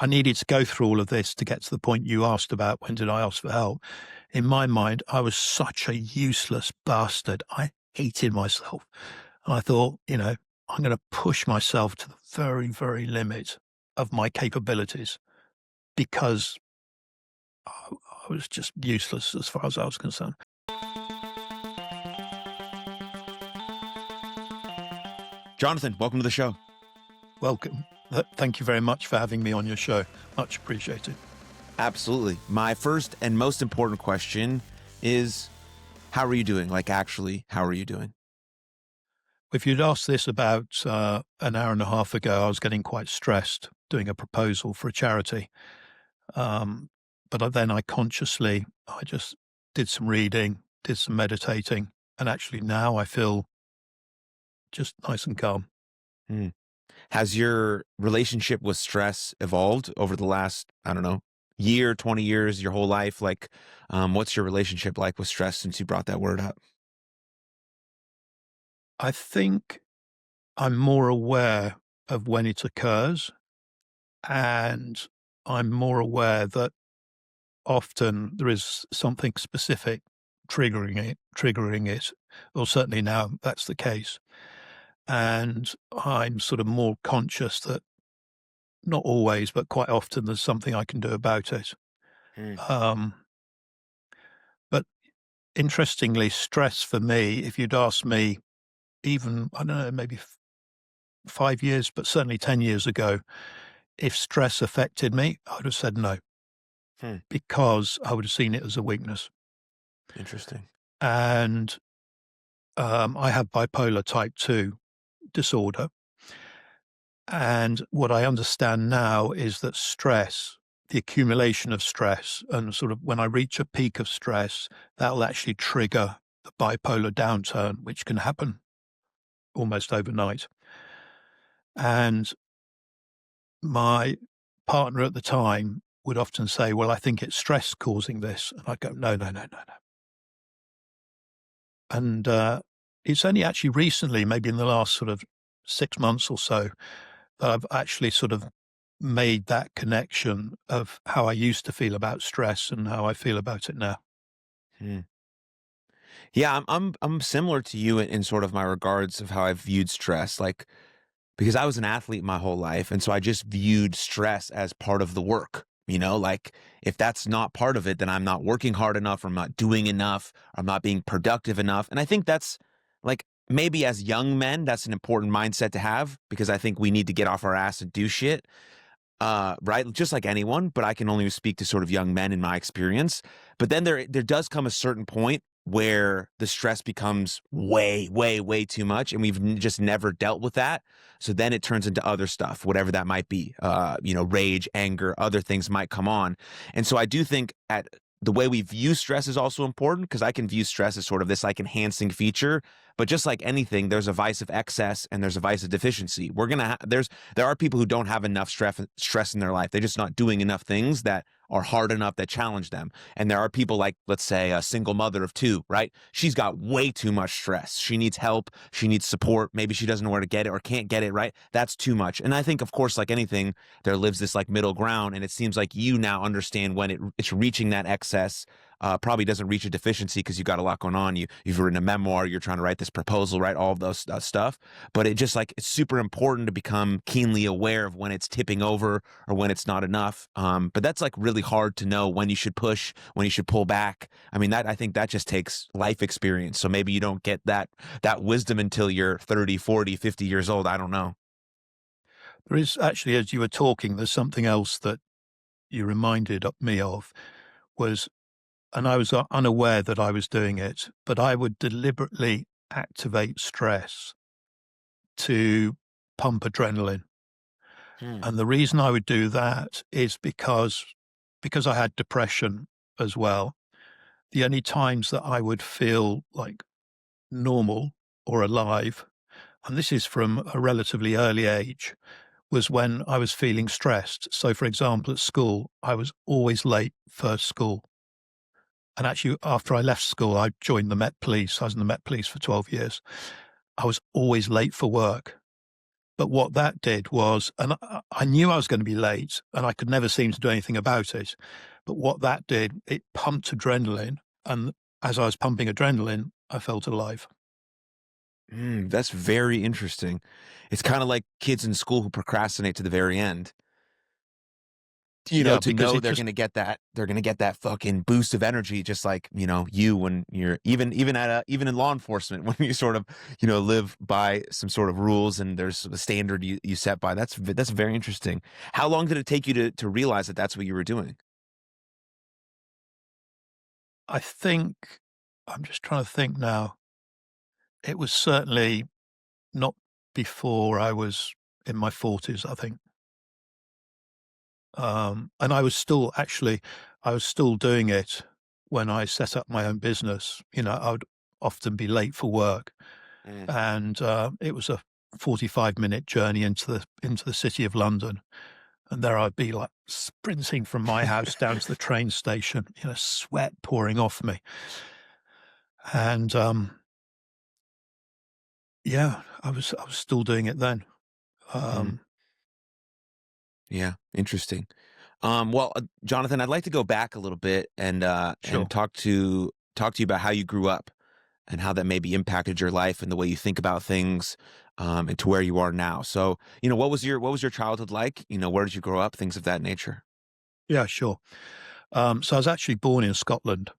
I needed to go through all of this to get to the point you asked about when did I ask for help. In my mind, I was such a useless bastard. I hated myself. And I thought, I'm going to push myself to the very, very limit of my capabilities because I was just useless as far as I was concerned. Jonathan, welcome to the show. Welcome. Thank you very much for having me on your show. Much appreciated. Absolutely. My first and most important question is, how are you doing? Like, actually, how are you doing? If you'd asked this about an hour and a half ago, I was getting quite stressed doing a proposal for a charity. But then I just did some reading, did some meditating, and actually now I feel just nice and calm. Hmm. Has your relationship with stress evolved over the last, I don't know, year, 20 years, your whole life? Like, what's your relationship like with stress since you brought that word up? I think I'm more aware of when it occurs, and I'm more aware that often there is something specific triggering it, or certainly now that's the case. And I'm sort of more conscious that not always, but quite often there's something I can do about it. Hmm. Um, but interestingly, stress for me, if you'd asked me even, I don't know, maybe 5 years, but certainly 10 years ago, if stress affected me, I would have said no, Hmm. because I would have seen it as a weakness. Interesting. And I have bipolar type 2 disorder. And what I understand now is that stress, the accumulation of stress, and sort of when I reach a peak of stress, that will actually trigger the bipolar downturn, which can happen almost overnight. And my partner at the time would often say, well, I think it's stress causing this. And I go, no, no, no, no, no. And it's only actually recently, maybe in the last sort of 6 months or so, that I've actually sort of made that connection of how I used to feel about stress and how I feel about it now. Hmm. Yeah, I'm similar to you in sort of my regards of how I've viewed stress. Like, because I was an athlete my whole life. And so I just viewed stress as part of the work. Like, if that's not part of it, then I'm not working hard enough, or I'm not doing enough, or I'm not being productive enough. And I think that's like, maybe as young men, that's an important mindset to have, because I think we need to get off our ass and do shit. Right? Just like anyone, but I can only speak to sort of young men in my experience. But then there does come a certain point where the stress becomes way, way, way too much, and we've just never dealt with that. So then it turns into other stuff, whatever that might be. Rage, anger, other things might come on. And so I do think at the way we view stress is also important, because I can view stress as sort of this like enhancing feature. But just like anything, there's a vice of excess and there's a vice of deficiency. There are people who don't have enough stress in their life. They're just not doing enough things that are hard enough that challenge them. And there are people like, let's say, a single mother of two, right? She's got way too much stress. She needs help. She needs support. Maybe she doesn't know where to get it or can't get it, right? That's too much. And I think, of course, like anything, there lives this like middle ground. And it seems like you now understand when it's reaching that excess. Probably doesn't reach a deficiency because you got a lot going on. You've written a memoir, you're trying to write this proposal, right? All of those stuff. But it's super important to become keenly aware of when it's tipping over or when it's not enough. But that's like really hard to know when you should push, when you should pull back. I mean, I think that just takes life experience. So maybe you don't get that wisdom until you're 30, 40, 50 years old. I don't know. There is actually, as you were talking, there's something else that you reminded me of was, and I was unaware that I was doing it, but I would deliberately activate stress to pump adrenaline. Hmm. And the reason I would do that is because I had depression as well. The only times that I would feel like normal or alive, and this is from a relatively early age, was when I was feeling stressed. So, for example, at school, I was always late for school. And actually, after I left school, I joined the Met Police. I was in the Met Police for 12 years. I was always late for work. But what that did was, and I knew I was going to be late and I could never seem to do anything about it. But what that did, it pumped adrenaline. And as I was pumping adrenaline, I felt alive. That's very interesting. It's kinda like kids in school who procrastinate to the very end, Yeah, to because know it just, they're gonna get that fucking boost of energy just like, you when you're even in law enforcement when you sort of, live by some sort of rules and there's a standard you set by. That's very interesting. How long did it take you to realize that that's what you were doing? I think, I'm just trying to think now. It was certainly not before I was in my 40s, I think. And I was still actually, I was still doing it when I set up my own business. I would often be late for work, Mm. and it was a 45-minute journey into the city of London. And there I'd be like sprinting from my house down to the train station, sweat pouring off me. And yeah, I was still doing it then. Mm. Um, Yeah, interesting. Well, Jonathan, I'd like to go back a little bit and sure. talk to you about how you grew up and how that maybe impacted your life and the way you think about things, and to where you are now. So, what was your childhood like? Where did you grow up? Things of that nature. Yeah, sure. So I was actually born in Scotland,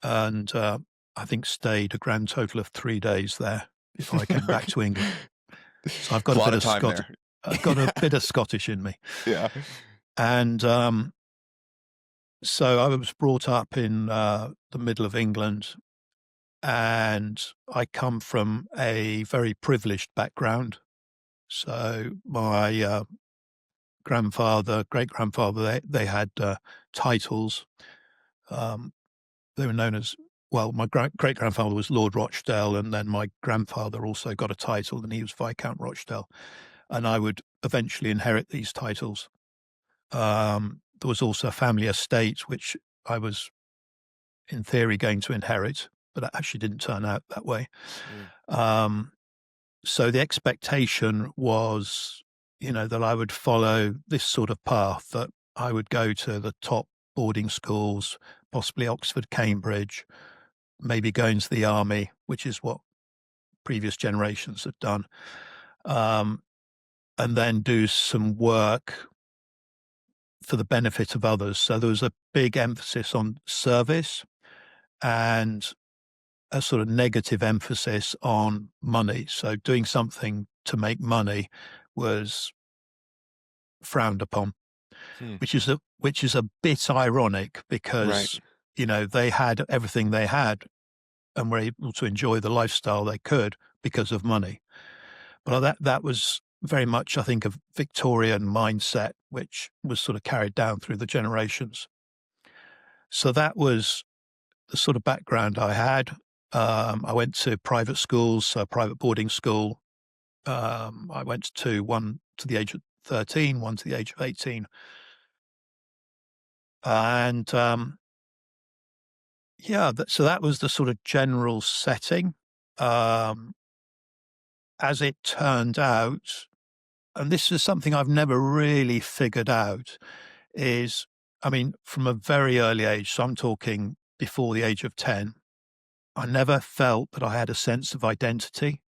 and I think stayed a grand total of 3 days there before I came back Okay. to England. So I've A got a lot bit of of time Scot there. I've got a bit of Scottish in me. Yeah. And so I was brought up in the middle of England, and I come from a very privileged background. So my grandfather, great grandfather, they had titles. Um, they were known as, well, my great grandfather was Lord Rochdale, and then my grandfather also got a title, and he was Viscount Rochdale. And I would eventually inherit these titles. There was also a family estate, which I was, in theory, going to inherit, but it actually didn't turn out that way. Mm, Um, so the expectation was, that I would follow this sort of path, that I would go to the top boarding schools, possibly Oxford, Cambridge, maybe go into the army, which is what previous generations had done, um, and then do some work for the benefit of others. So there was a big emphasis on service and a sort of negative emphasis on money. So doing something to make money was frowned upon, hmm, which is a bit ironic right. because they had everything they had and were able to enjoy the lifestyle they could because of money. But that was very much, I think, a Victorian mindset, which was sort of carried down through the generations. So that was the sort of background I had. I went to private schools, so private boarding school. I went to one to the age of 13, one to the age of 18. And yeah, so that was the sort of general setting. Um, as it turned out, and this is something I've never really figured out, is, I mean, from a very early age, so I'm talking before the age of 10, I never felt that I had a sense of identity.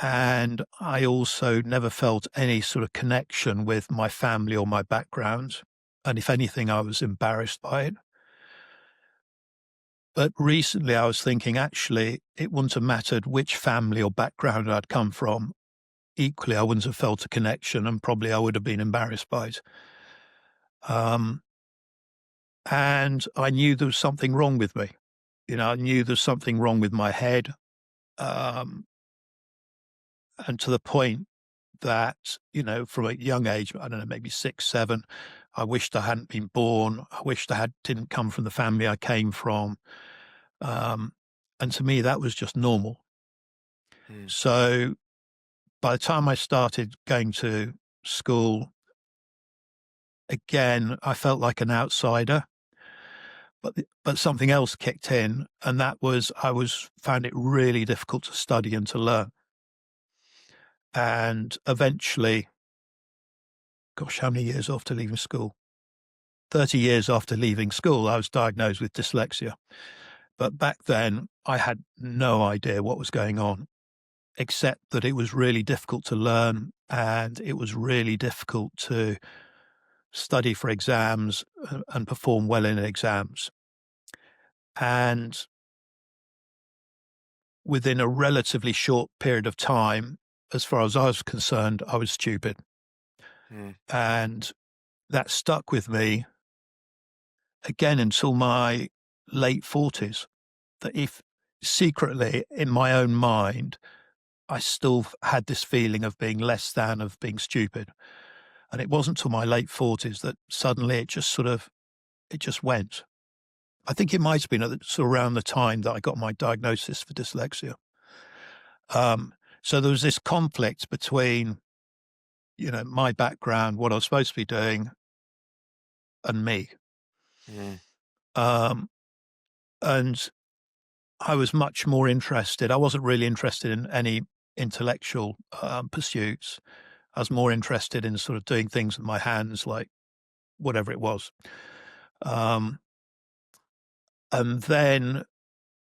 And I also never felt any sort of connection with my family or my background. And if anything, I was embarrassed by it. But recently I was thinking, actually, it wouldn't have mattered which family or background I'd come from. Equally, I wouldn't have felt a connection and probably I would have been embarrassed by it. Um, and I knew there was something wrong with me. I knew there's something wrong with my head. Um, and to the point that, from a young age, I don't know, maybe 6, 7, I wished I hadn't been born. I wished didn't come from the family I came from. Um, and to me, that was just normal. Mm, So by the time I started going to school, again, I felt like an outsider, but something else kicked in, and that was found it really difficult to study and to learn. And eventually, gosh, how many years after leaving school? 30 years after leaving school, I was diagnosed with dyslexia. But back then, I had no idea what was going on, except that it was really difficult to learn and it was really difficult to study for exams and perform well in exams. And within a relatively short period of time, as far as I was concerned, I was stupid. Mm, And that stuck with me again until my late 40s. That if secretly in my own mind, I still had this feeling of being less than, of being stupid. And it wasn't till my late 40s that suddenly it just went. I think it might have been sort of around the time that I got my diagnosis for dyslexia. Um, so there was this conflict between, my background, what I was supposed to be doing, and me. mm, Um, and I was much more interested. I wasn't really interested in any intellectual pursuits. I was more interested in sort of doing things with my hands, like whatever it was. Um, and then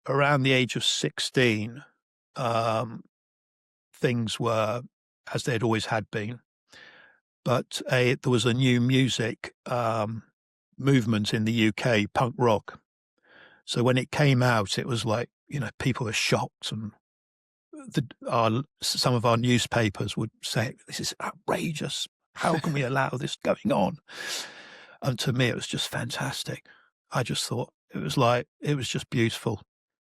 around the age of 16, um, things were as they'd always had been. But there was a new music movement in the UK, punk rock. So when it came out, it was like, people were shocked, and some of our newspapers would say, "This is outrageous. How can we allow this going on?" And to me, it was just fantastic. I just thought it was just beautiful.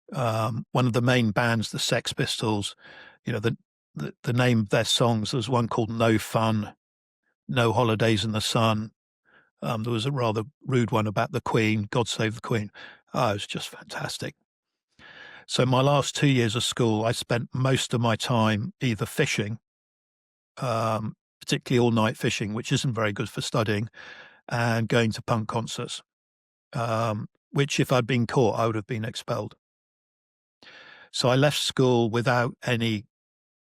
One of the main bands, the Sex Pistols, you know, the name of their songs, there was one called No Fun, No Holidays in the Sun. There was a rather rude one about the Queen, God Save the Queen. Oh, it was just fantastic. So my last 2 years of school, I spent most of my time either fishing, particularly all night fishing, which isn't very good for studying, and going to punk concerts, which if I'd been caught, I would have been expelled. So I left school without any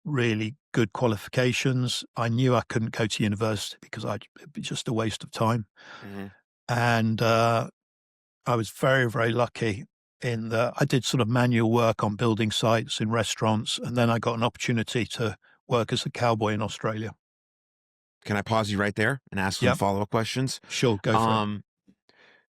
really good qualifications. I knew I couldn't go to university because it'd be just a waste of time. mm. And I was very, very lucky in that I did sort of manual work on building sites in restaurants, and then I got an opportunity to work as a cowboy in Australia. Can I pause you right there and ask some Yep, follow-up questions? sure, go for it. Um,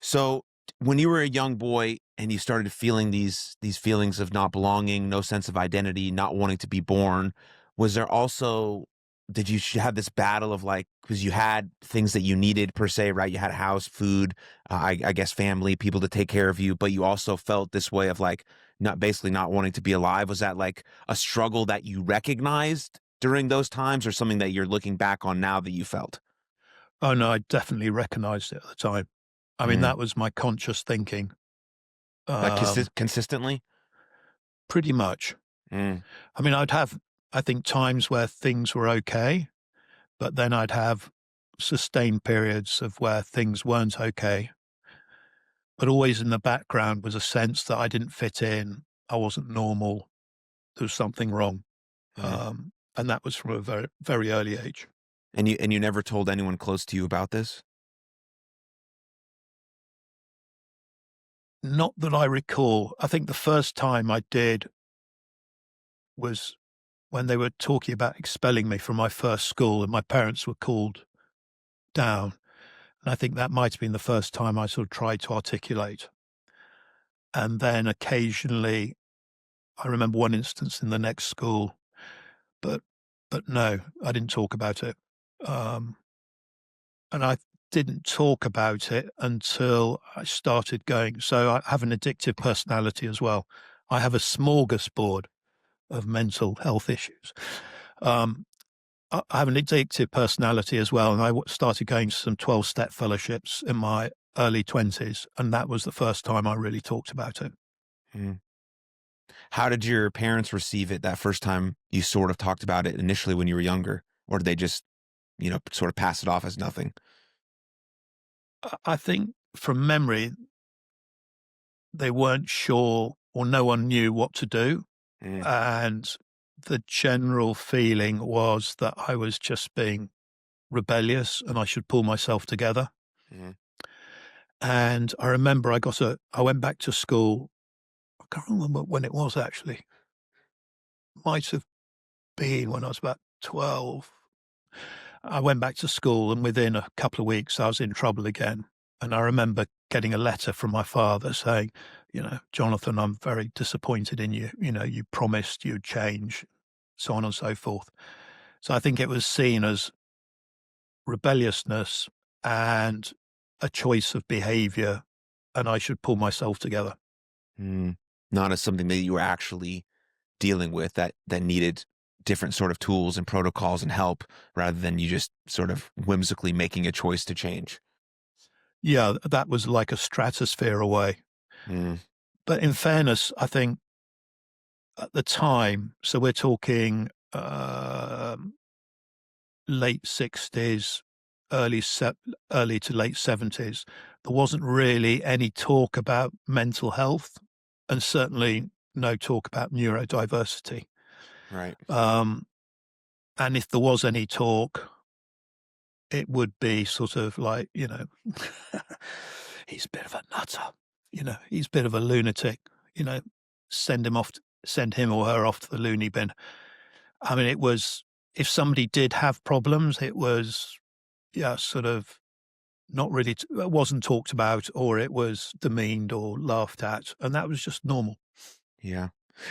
so when you were a young boy and you started feeling these feelings of not belonging, no sense of identity, not wanting to be born, was there also did you have this battle of like because you had things that you needed per se, right? You had a house, food, I guess family, people to take care of you, but you also felt this way of like not basically not wanting to be alive. Was that like a struggle that you recognized during those times, or something that you're looking back on now that you felt? Oh, no, I definitely recognized it at the time. I mean, Mm. that was my conscious thinking, Like um, consistently? pretty much. Mm, I mean, I think, times where things were okay, but then I'd have sustained periods of where things weren't okay. But always in the background was a sense that I didn't fit in, I wasn't normal, there was something wrong. mm. And that was from a very, very early age. And you never told anyone close to you about this? Not that I recall. I think the first time I did was when they were talking about expelling me from my first school and my parents were called down. And I think that might have been the first time I sort of tried to articulate. And then occasionally, I remember one instance in the next school, but no, I didn't talk about it. Um, and I didn't talk about it until I started going. So I have an addictive personality as well. I have a smorgasbord of mental health issues. Um, I have an addictive personality as well, and I started going to some 12-step fellowships in my early 20s, and that was the first time I really talked about it. Mm. How did your parents receive it that first time you sort of talked about it initially when you were younger? Or did they just, sort of pass it off as nothing? I think from memory, they weren't sure or no one knew what to do, Mm, and the general feeling was that I was just being rebellious and I should pull myself together. Mhm. And I remember I went back to school. I can't remember when it was actually. Might have been when I was about 12. I went back to school and within a couple of weeks I was in trouble again. And I remember getting a letter from my father saying, "Jonathan, I'm very disappointed in you. You promised you'd change," so on and so forth. So I think it was seen as rebelliousness and a choice of behavior, and I should pull myself together. Mm. Not as something that you were actually dealing with that needed different sort of tools and protocols and help rather than you just sort of whimsically making a choice to change. Yeah, that was like a stratosphere away. Mm. But in fairness, I think at the time, so we're talking late 60s, early to late 70s, there wasn't really any talk about mental health and certainly no talk about neurodiversity. Right. Um, and if there was any talk, it would be sort of like, he's a bit of a nutter, he's a bit of a lunatic, you know, send him or her off to the loony bin. I mean, it was, if somebody did have problems, it was, yeah, sort of not really, it wasn't talked about or it was demeaned or laughed at. And that was just normal. Yeah.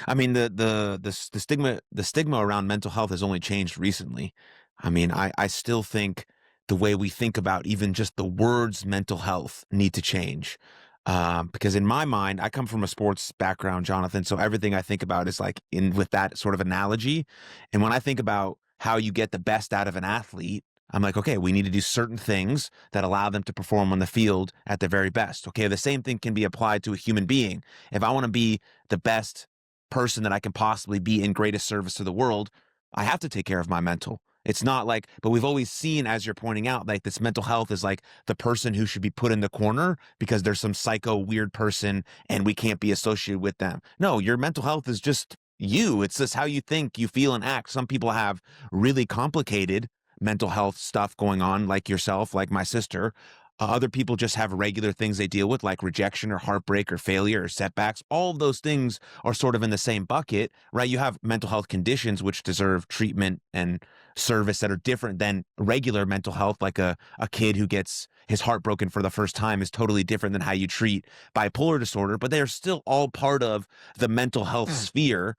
I mean, the stigma around mental health has only changed recently. I mean, I still think the way we think about even just the words mental health need to change. Because in my mind, I come from a sports background, Jonathan. So everything I think about is like in with that sort of analogy. And when I think about how you get the best out of an athlete, I'm like, okay, we need to do certain things that allow them to perform on the field at their very best. Okay, the same thing can be applied to a human being. If I want to be the best person that I can possibly be in greatest service to the world, I have to take care of my mental. It's not like, but we've always seen, as you're pointing out, like this mental health is like the person who should be put in the corner because there's some psycho weird person and we can't be associated with them. No, your mental health is just you. It's just how you think, you feel, and act. Some people have really complicated mental health stuff going on, like yourself, like my sister. Other people just have regular things they deal with, like rejection or heartbreak or failure or setbacks. All of those things are sort of in the same bucket, right? You have mental health conditions which deserve treatment and service that are different than regular mental health, like a kid who gets his heart broken for the first time is totally different than how you treat bipolar disorder, but they are still all part of the mental health sphere.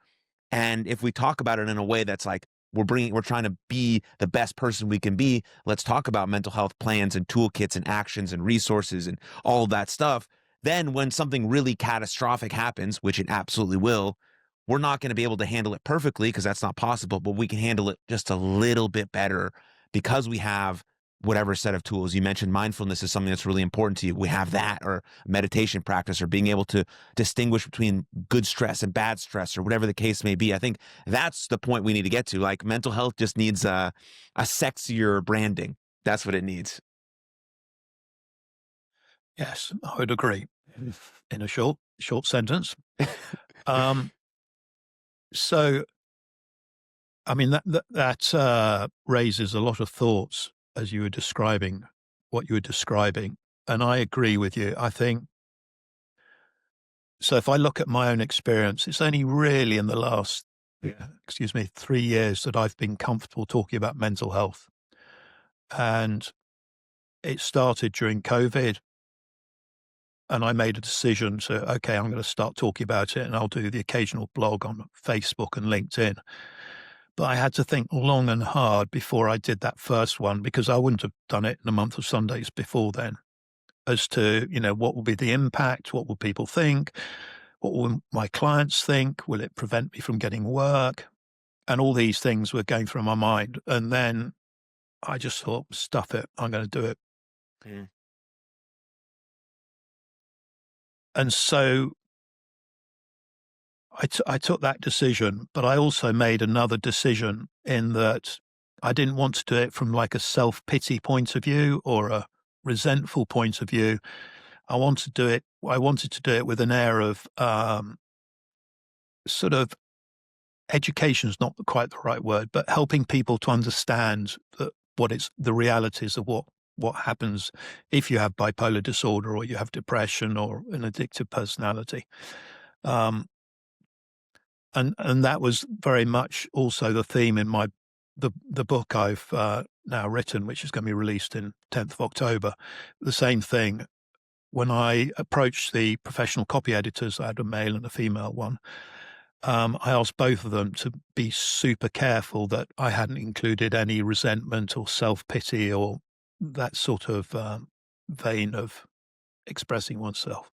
And if we talk about it in a way that's like, we're trying to be the best person we can be. Let's talk about mental health plans and toolkits and actions and resources and all of that stuff. Then when something really catastrophic happens, which it absolutely will, we're not going to be able to handle it perfectly because that's not possible, but we can handle it just a little bit better because we have whatever set of tools. You mentioned mindfulness is something that's really important to you. We have that, or meditation practice, or being able to distinguish between good stress and bad stress, or whatever the case may be. I think that's the point we need to get to. Like mental health just needs a sexier branding. That's what it needs. Yes, I would agree in a short sentence. Um, so, I mean, that raises a lot of thoughts as you were describing what you were describing. And I agree with you. I think so. If I look at my own experience, it's only really in the last, excuse me, 3 years that I've been comfortable talking about mental health. And it started during COVID. And I made a decision to, okay, I'm going to start talking about it and I'll do the occasional blog on Facebook and LinkedIn. But I had to think long and hard before I did that first one because I wouldn't have done it in a month of Sundays before then as to, what will be the impact? What will people think? What will my clients think? Will it prevent me from getting work? And all these things were going through my mind. And then I just thought, stuff it, I'm going to do it. Mm. And so I took that decision, but I also made another decision in that I didn't want to do it from like a self-pity point of view or a resentful point of view. I wanted to do it with an air of sort of education is not quite the right word, but helping people to understand that what it's the realities of what happens if you have bipolar disorder or you have depression or an addictive personality. Um, and that was very much also the theme in the book I've now written, which is going to be released in 10th of October. The same thing. When I approached the professional copy editors, I had a male and a female one. I asked both of them to be super careful that I hadn't included any resentment or self-pity or that sort of vein of expressing oneself.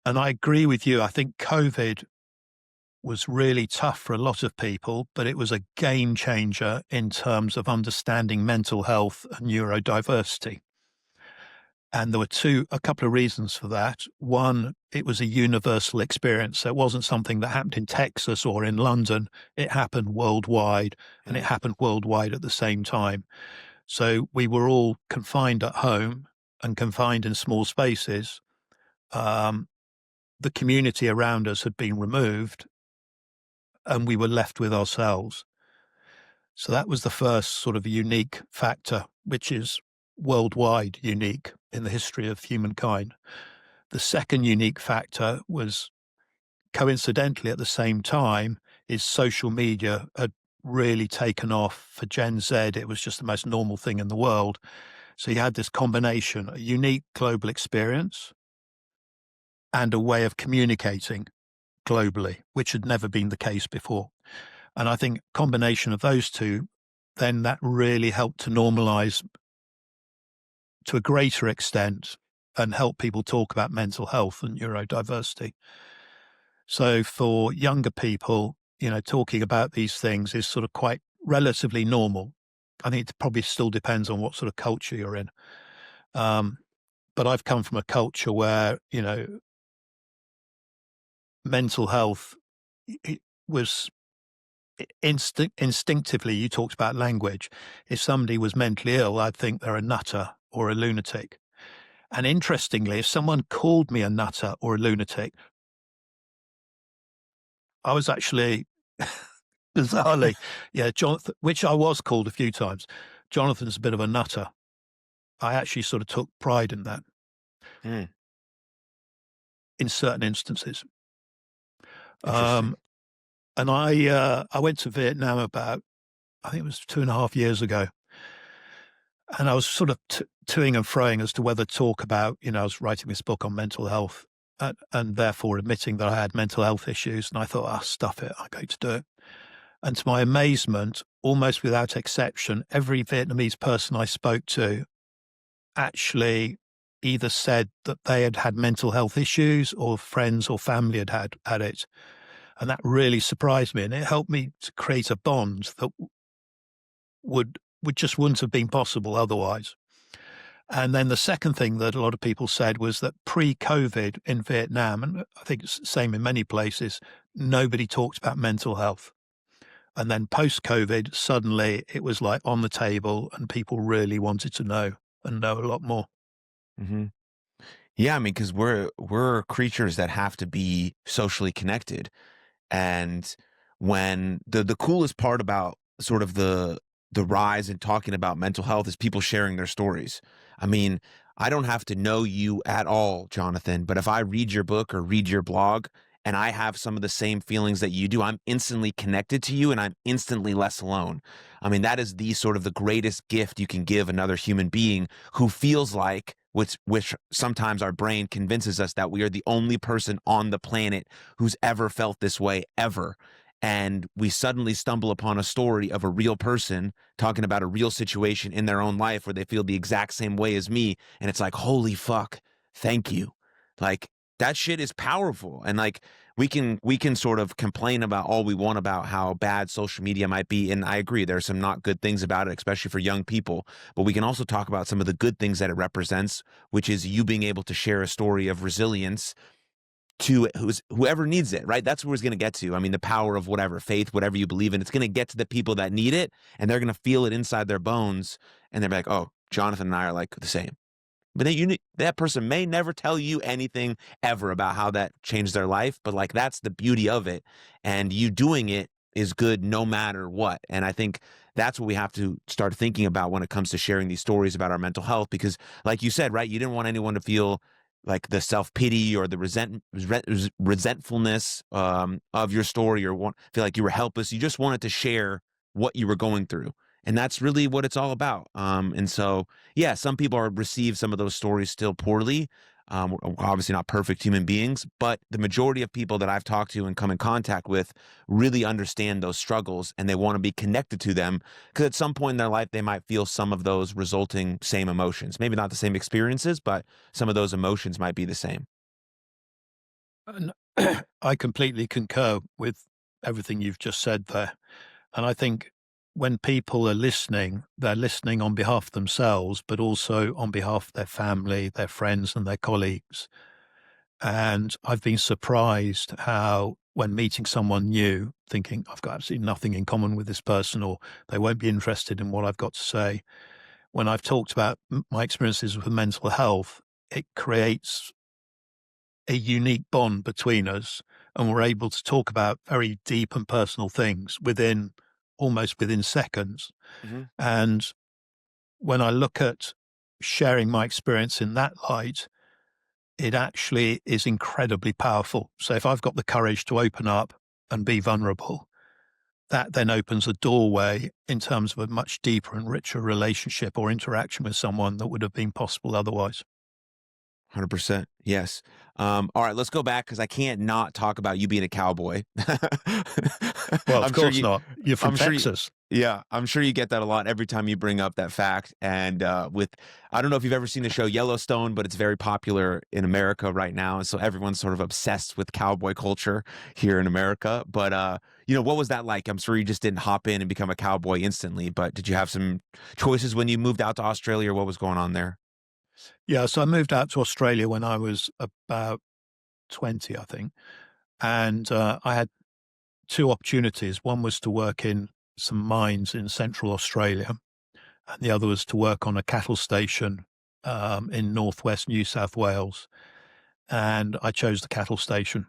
And I agree with you. I think COVID was really tough for a lot of people, but it was a game changer in terms of understanding mental health and neurodiversity. And there were a couple of reasons for that. One, it was a universal experience. So it wasn't something that happened in Texas or in London. It happened worldwide, and it Mm. happened worldwide at the same time. So we were all confined at home and confined in small spaces. Um, the community around us had been removed, and we were left with ourselves. So that was the first sort of unique factor, which is worldwide unique in the history of humankind. The second unique factor was coincidentally at the same time is social media had really taken off for Gen Z. It was just the most normal thing in the world. So you had this combination, a unique global experience and a way of communicating globally, which had never been the case before. And I think combination of those two, then that really helped to normalize to a greater extent and help people talk about mental health and neurodiversity. So for younger people, talking about these things is sort of quite relatively normal. I think it probably still depends on what sort of culture you're in. Um, but I've come from a culture where, mental health it was instinctively, you talked about language. If somebody was mentally ill, I'd think they're a nutter or a lunatic. And interestingly, if someone called me a nutter or a lunatic, I was actually bizarrely, yeah, Jonathan, which I was called a few times. Jonathan's a bit of a nutter. I actually sort of took pride in that Mm. in certain instances. Interesting. Um, and I went to Vietnam about, I think it was 2.5 years ago. And I was sort of toing and froing as to whether to talk about, I was writing this book on mental health and therefore admitting that I had mental health issues. And I thought, stuff it, I'm going to do it. And to my amazement, almost without exception, every Vietnamese person I spoke to actually either said that they had had mental health issues or friends or family had it. And that really surprised me. And it helped me to create a bond that would just wouldn't have been possible otherwise. And then the second thing that a lot of people said was that pre-COVID in Vietnam, and I think it's the same in many places, nobody talked about mental health. And then post-COVID, suddenly it was like on the table and people really wanted to know and know a lot more. Hmm. Yeah, I mean, because we're creatures that have to be socially connected. And when the coolest part about sort of the rise in talking about mental health is people sharing their stories. I mean, I don't have to know you at all, Jonathan, but if I read your book or read your blog and I have some of the same feelings that you do, I'm instantly connected to you and I'm instantly less alone. I mean, that is the sort of the greatest gift you can give another human being who feels like which sometimes our brain convinces us that we are the only person on the planet who's ever felt this way ever. And we suddenly stumble upon a story of a real person talking about a real situation in their own life where they feel the exact same way as me. And it's like, holy fuck, thank you. Like that shit is powerful. And like we can sort of complain about all we want about how bad social media might be. And I agree, there are some not good things about it, especially for young people. But we can also talk about some of the good things that it represents, which is you being able to share a story of resilience to whoever needs it, right? That's where it's going to get to. I mean, the power of whatever faith, whatever you believe in, it's going to get to the people that need it, and they're going to feel it inside their bones, and they're like, "Oh, Jonathan and I are like the same." but then that person may never tell you anything ever about how that changed their life. But like, that's the beauty of it. And you doing it is good no matter what. And I think that's what we have to start thinking about when it comes to sharing these stories about our mental health. Because like you said, right, you didn't want anyone to feel like the self-pity or the resentfulness of your story, or feel like you were helpless. You just wanted to share what you were going through. And that's really what it's all about. And so, yeah, some people receive some of those stories still poorly. We're obviously not perfect human beings, but the majority of people that I've talked to and come in contact with really understand those struggles, and they want to be connected to them, because at some point in their life, they might feel some of those resulting same emotions. Maybe not the same experiences, but some of those emotions might be the same. And I completely concur with everything you've just said there. And I think when people are listening, they're listening on behalf of themselves, but also on behalf of their family, their friends, and their colleagues. And I've been surprised how, when meeting someone new, thinking I've got absolutely nothing in common with this person, or they won't be interested in what I've got to say, when I've talked about my experiences with mental health, it creates a unique bond between us, and we're able to talk about very deep and personal things almost within seconds. Hmm. And when I look at sharing my experience in that light, it actually is incredibly powerful. So if I've got the courage to open up and be vulnerable, that then opens a doorway in terms of a much deeper and richer relationship or interaction with someone that would have been possible otherwise. 100%. Yes. All right, let's go back, because I can't not talk about you being a cowboy. Well, of I'm sure course you, not. You're from I'm sure you, Texas. yeah, I'm sure you get that a lot every time you bring up that fact. And I don't know if you've ever seen the show Yellowstone, but it's very popular in America right now. And so everyone's sort of obsessed with cowboy culture here in America. But, what was that like? I'm sure you just didn't hop in and become a cowboy instantly, but did you have some choices when you moved out to Australia? What was going on there? Yeah, so I moved out to Australia when I was about 20, I think. And I had two opportunities. One was to work in some mines in central Australia, and the other was to work on a cattle station in northwest New South Wales. And I chose the cattle station.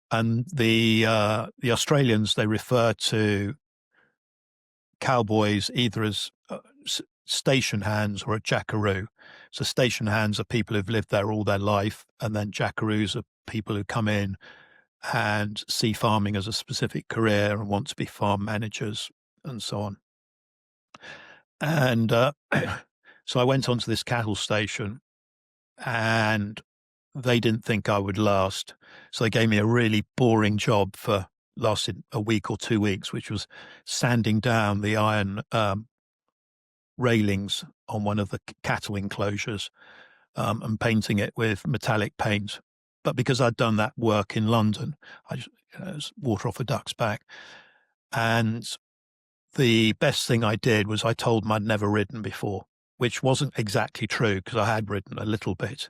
And the Australians, they refer to cowboys either as station hands or a jackaroo. So station hands are people who've lived there all their life, and then jackaroos are people who come in and see farming as a specific career and want to be farm managers and so on. And so I went onto this cattle station, and they didn't think I would last. So they gave me a really boring job for lasted a week or 2 weeks, which was sanding down the iron railings on one of the cattle enclosures and painting it with metallic paint. But because I'd done that work in London, I just, it was water off a duck's back. And the best thing I did was I told them I'd never ridden before, which wasn't exactly true because I had ridden a little bit.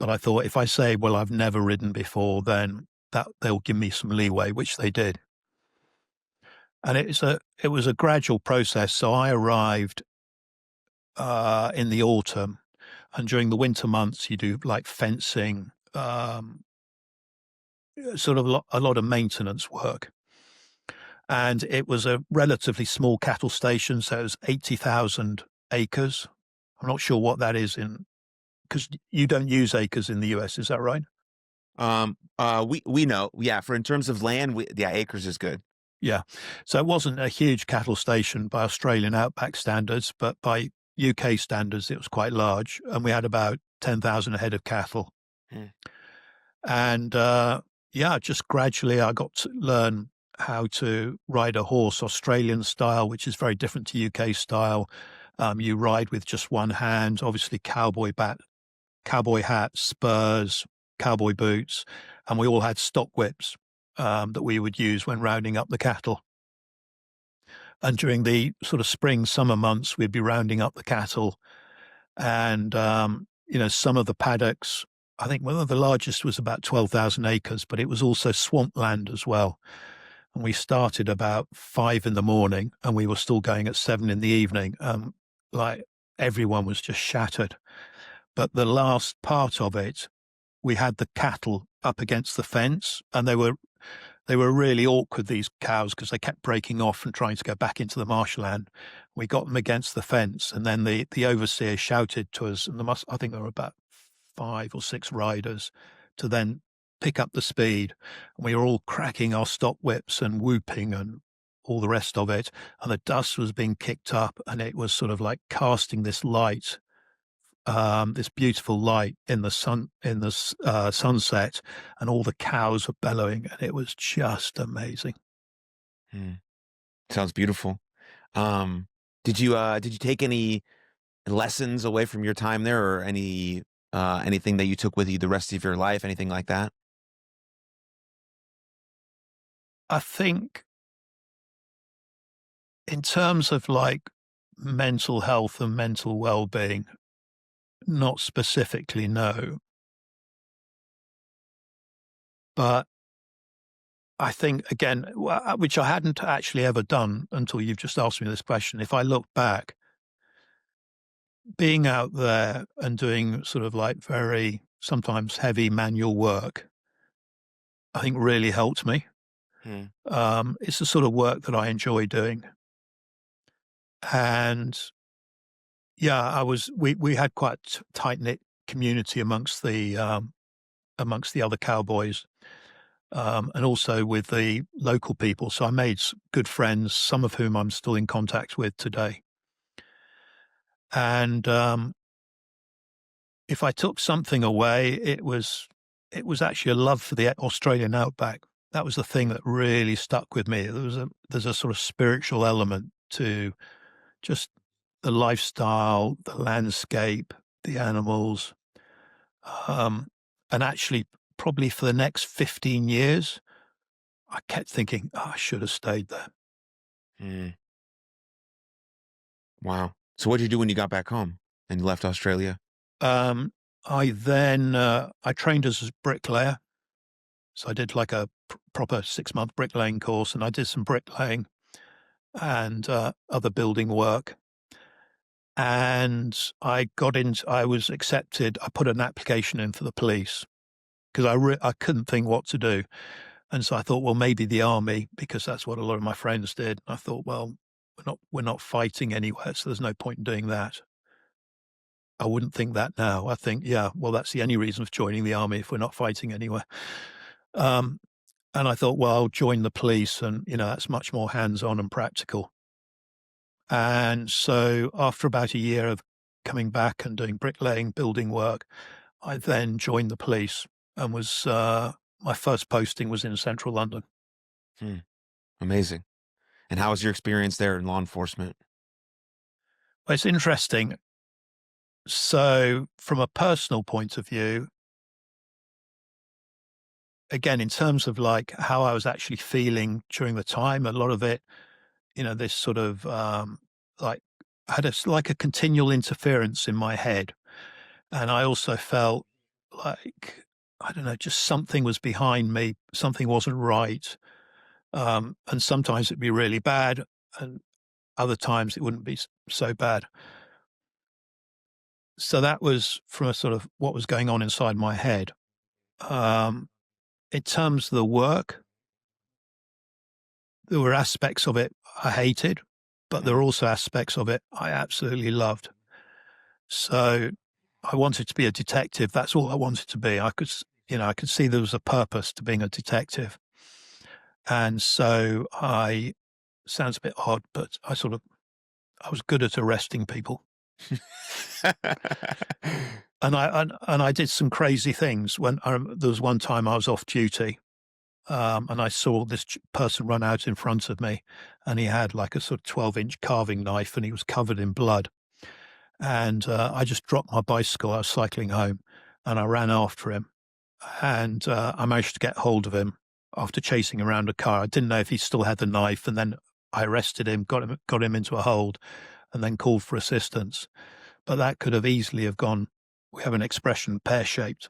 But I thought if I say, well, I've never ridden before, then that they'll give me some leeway, which they did. And it was a gradual process. So I arrived in the autumn, and during the winter months, you do like fencing, sort of a lot of maintenance work. And it was a relatively small cattle station, so it was 80,000 acres. I'm not sure what that is because you don't use acres in the US, is that right? We know, yeah. For in terms of land, yeah, acres is good. Yeah. So it wasn't a huge cattle station by Australian outback standards, but by UK standards, it was quite large. And we had about 10,000 head of cattle. Mm. And yeah, just gradually I got to learn how to ride a horse Australian style, which is very different to UK style. You ride with just one hand, obviously cowboy hat, spurs, cowboy boots, and we all had stock whips that we would use when rounding up the cattle. And during the sort of spring, summer months, we'd be rounding up the cattle. And, some of the paddocks, I think one of the largest was about 12,000 acres, but it was also swampland as well. And we started about 5 in the morning and we were still going at 7 in the evening. Like everyone was just shattered. but the last part of it, we had the cattle up against the fence, and they were really awkward, these cows, because they kept breaking off and trying to go back into the marshland. We got them against the fence, and then the overseer shouted to us, and I think there were about 5 or 6 riders, to then pick up the speed. And we were all cracking our stock whips and whooping and all the rest of it. And the dust was being kicked up, and it was sort of like casting this light, this beautiful light in the sunset, and all the cows were bellowing, and it was just amazing. Mm. Sounds beautiful. Um, did you take any lessons away from your time there, or anything that you took with you the rest of your life, anything like that? I think in terms of like mental health and mental well-being, not specifically, no. But I think, again, which I hadn't actually ever done until you've just asked me this question. If I look back, being out there and doing sort of like very sometimes heavy manual work, I think really helped me. Hmm. It's the sort of work that I enjoy doing. And yeah, we had quite tight knit community amongst the other cowboys, and also with the local people. So I made good friends, some of whom I'm still in contact with today. And if I took something away, it was actually a love for the Australian outback. That was the thing that really stuck with me. There's a sort of spiritual element to just the lifestyle, the landscape, the animals, um, and actually probably for the next 15 years, I kept thinking, "Oh, I should have stayed there." Hmm. Wow. So what did you do when you got back home and left Australia? Um, I trained as a bricklayer, so I did like a proper 6-month bricklaying course, and I did some bricklaying and other building work. And I was accepted. I put an application in for the police because I couldn't think what to do. And so I thought, well, maybe the army, because that's what a lot of my friends did. I thought, well, we're not fighting anywhere, so there's no point in doing that. I wouldn't think that now. I think, yeah, well, that's the only reason for joining the army if we're not fighting anywhere. Um, and I thought, well, I'll join the police, and that's much more hands-on and practical. And so after about a year of coming back and doing bricklaying, building work, I then joined the police and my first posting was in central London. Hmm. Amazing. And how was your experience there in law enforcement? Well, it's interesting. So from a personal point of view, again, in terms of like how I was actually feeling during the time, a lot of it, this sort of like I had like a continual interference in my head. And I also felt like, I don't know, just something was behind me, something wasn't right. And sometimes it'd be really bad, and other times it wouldn't be so bad. So that was from a sort of what was going on inside my head. Um, in terms of the work, there were aspects of it I hated, but there were Hmm. also aspects of it I absolutely loved. So I wanted to be a detective. That's all I wanted to be. I could see there was a purpose to being a detective. And so sounds a bit odd, but I was good at arresting people. And I did some crazy things when there was one time I was off duty, and I saw this person run out in front of me, and he had like a sort of 12-inch carving knife, and he was covered in blood. And I just dropped my bicycle. I was cycling home, and I ran after him, and I managed to get hold of him after chasing around a car. I didn't know if he still had the knife, and then I arrested him, got him into a hold, and then called for assistance. But that could have easily have gone. We have an expression, pear-shaped.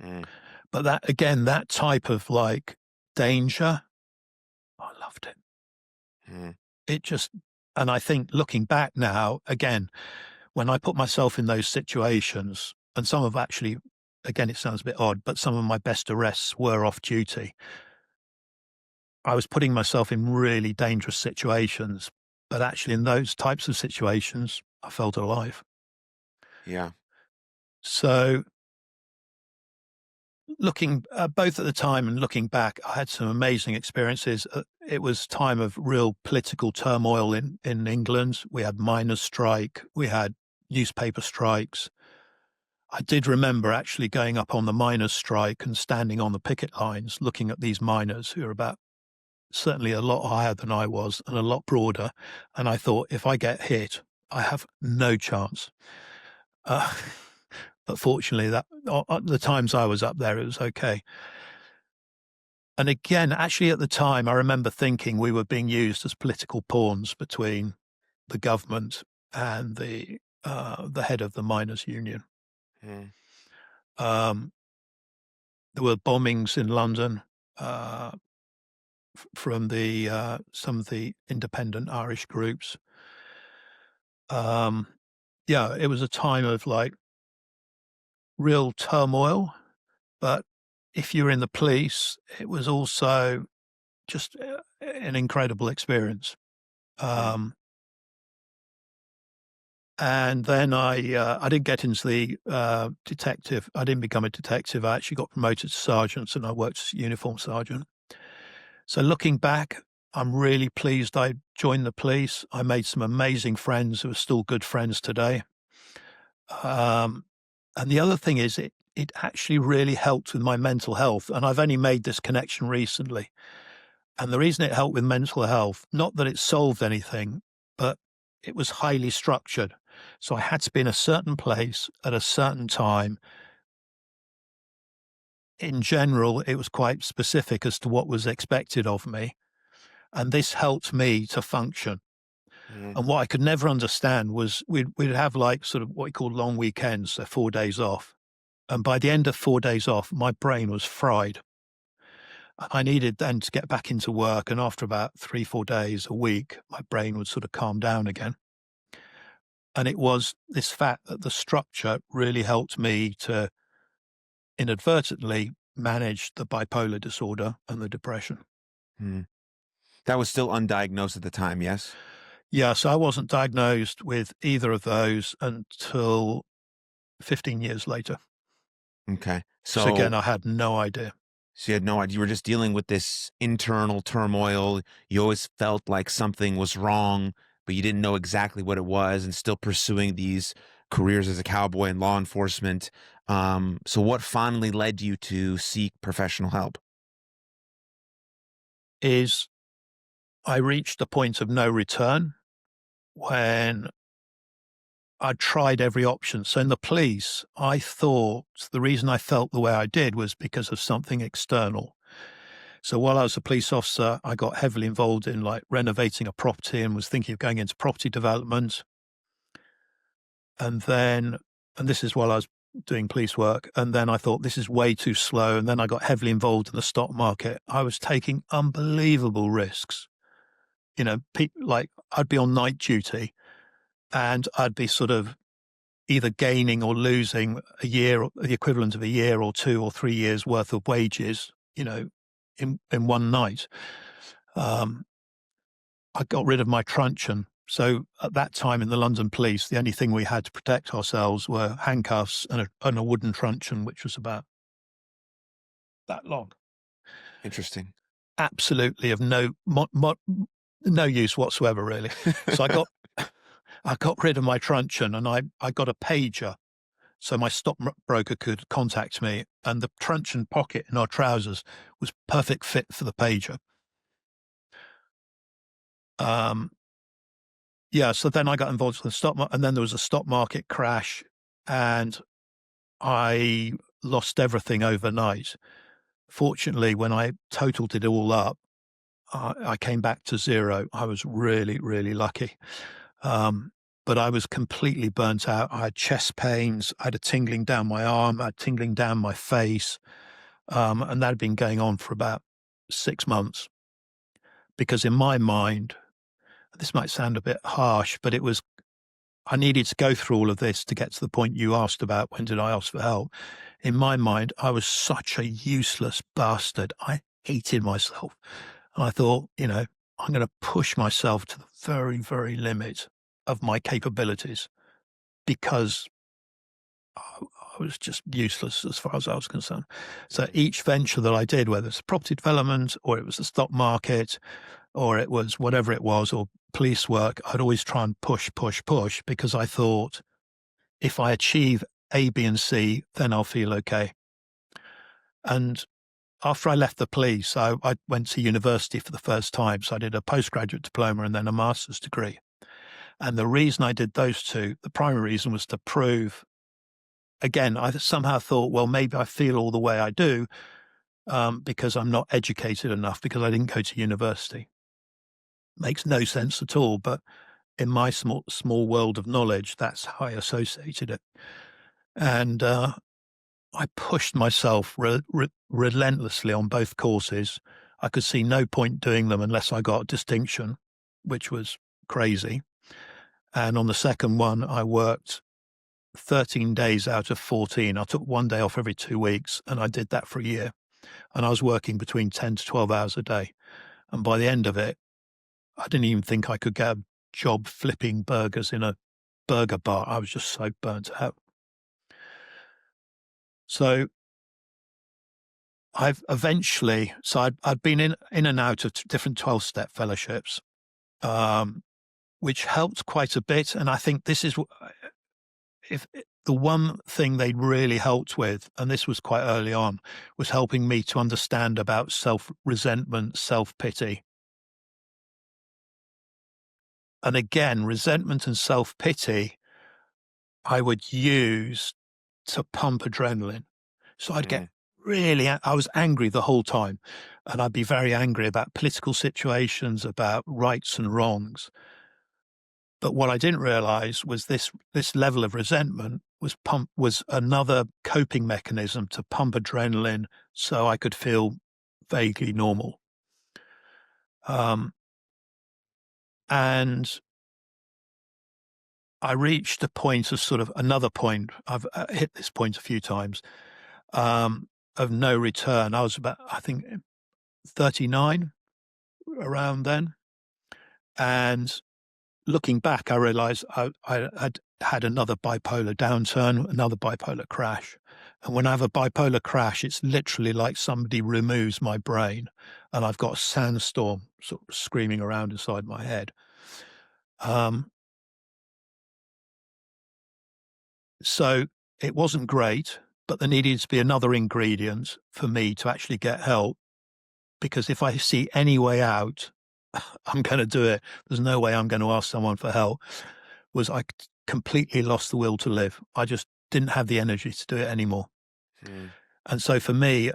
Mm. But that again, that type of like danger, I loved it. Mm. It just, and I think looking back now, again, when I put myself in those situations, and some of actually, again, it sounds a bit odd, but some of my best arrests were off duty. I was putting myself in really dangerous situations, but actually in those types of situations, I felt alive. Yeah. So looking both at the time and looking back, I had some amazing experiences. It was time of real political turmoil in England. We had miners' strike. We had newspaper strikes. I did remember actually going up on the miners' strike and standing on the picket lines, looking at these miners who are about certainly a lot higher than I was and a lot broader. And I thought, if I get hit, I have no chance. Uh, but fortunately, that the times I was up there, it was okay. And again, actually, at the time, I remember thinking we were being used as political pawns between the government and the head of the miners' union. Mm. Um, there were bombings in London uh, from the some of the independent Irish groups. Um, yeah, it was a time of like real turmoil. But if you were in the police, it was also just an incredible experience. Mm. Um, And then I didn't get into the detective. I didn't become a detective. I actually got promoted to sergeant, and I worked as a uniform sergeant. So looking back, I'm really pleased I joined the police. I made some amazing friends who are still good friends today. Um, and the other thing is, it actually really helped with my mental health. And I've only made this connection recently. And the reason it helped with mental health, not that it solved anything, but it was highly structured. So I had to be in a certain place at a certain time. In general, it was quite specific as to what was expected of me. And this helped me to function. Mm. And what I could never understand was we'd have like sort of what we call long weekends, so 4 days off. And by the end of 4 days off, my brain was fried. I needed then to get back into work. And after about 3, 4 days a week, my brain would sort of calm down again. And it was this fact that the structure really helped me to inadvertently manage the bipolar disorder and the depression. Mm. That was still undiagnosed at the time, yes? Yeah, so I wasn't diagnosed with either of those until 15 years later. Okay. So again, So I had no idea. so you had no idea. You were just dealing with this internal turmoil. You always felt like something was wrong, but you didn't know exactly what it was, and still pursuing these careers as a cowboy in law enforcement. So what finally led you to seek professional help? Is I reached a point of no return when I tried every option. So in the police, I thought the reason I felt the way I did was because of something external. So while I was a police officer, I got heavily involved in like renovating a property and was thinking of going into property development. And then, and this is while I was doing police work. And then I thought this is way too slow. And then I got heavily involved in the stock market. I was taking unbelievable risks. You know, like I'd be on night duty and I'd be sort of either gaining or losing a year, the equivalent of a year or 2 or 3 years worth of wages, you know, in one night. Um, I got rid of my truncheon. So at that time in the London police, the only thing we had to protect ourselves were handcuffs and a wooden truncheon, which was about that long. Interesting. Absolutely of no use whatsoever, really. So I got rid of my truncheon and I got a pager so my stockbroker could contact me, and the truncheon pocket in our trousers was perfect fit for the pager. Um, yeah, so then I got involved with the stock market, and then there was a stock market crash, and I lost everything overnight. Fortunately, when I totaled it all up, I came back to zero. I was really, really lucky. But I was completely burnt out. I had chest pains. I had a tingling down my arm. I had tingling down my face. And that had been going on for about 6 months. Because in my mind, this might sound a bit harsh, but I needed to go through all of this to get to the point you asked about when did I ask for help. In my mind, I was such a useless bastard. I hated myself. And I thought, I'm going to push myself to the very, very limit of my capabilities because I was just useless as far as I was concerned. So each venture that I did, whether it's property development or it was the stock market or it was whatever it was, or police work, I'd always try and push because I thought if I achieve A, B, and C, then I'll feel okay. And after I left the police, I went to university for the first time. So I did a postgraduate diploma and then a master's degree. And the reason I did those two, the primary reason was to prove, again, I somehow thought, well, maybe I feel all the way I do because I'm not educated enough because I didn't go to university. Makes no sense at all. But in my small world of knowledge, that's how I associated it. And I pushed myself relentlessly on both courses. I could see no point doing them unless I got a distinction, which was crazy. And on the second one, I worked 13 days out of 14. I took one day off every 2 weeks, and I did that for a year. And I was working between 10 to 12 hours a day. And by the end of it, I didn't even think I could get a job flipping burgers in a burger bar. I was just so burnt out. So I've eventually, I'd been in and out of different 12-step fellowships, which helped quite a bit. And I think this is if the one thing they really helped with, and this was quite early on, was helping me to understand about self-resentment, self-pity. And again, resentment and self-pity, I would use to pump adrenaline. So I'd get I was angry the whole time, and I'd be very angry about political situations, about rights and wrongs. But what I didn't realize was this level of resentment was another coping mechanism to pump adrenaline so I could feel vaguely normal. And I reached a point of sort of another point. I've hit this point a few times of no return. I was about, I think, 39 around then. And looking back, I realized I had another bipolar downturn, another bipolar crash. And when I have a bipolar crash, it's literally like somebody removes my brain and I've got a sandstorm sort of screaming around inside my head. So it wasn't great, but there needed to be another ingredient for me to actually get help. Because if I see any way out, I'm going to do it. There's no way I'm going to ask someone for help. I completely lost the will to live. I just didn't have the energy to do it anymore. And so for me,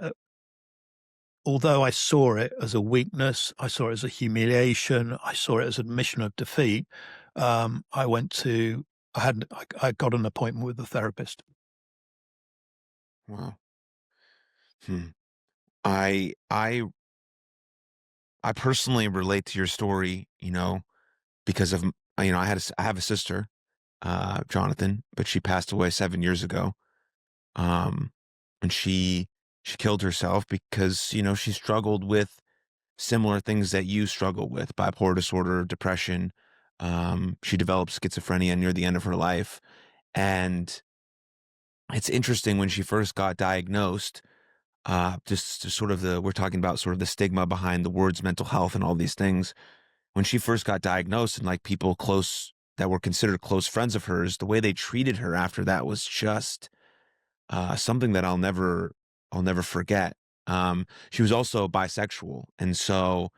although I saw it as a weakness, I saw it as a humiliation, I saw it as admission of defeat, I got an appointment with a therapist. Wow. I personally relate to your story, because of, I have a sister, Jonathan, but she passed away 7 years ago. And she killed herself because, she struggled with similar things that you struggle with: bipolar disorder, depression. She developed schizophrenia near the end of her life. And it's interesting, when she first got diagnosed, just sort of we're talking about sort of the stigma behind the words mental health and all these things. When she first got diagnosed, and like people close that were considered close friends of hers, the way they treated her after that was just something that I'll never forget. She was also bisexual, and so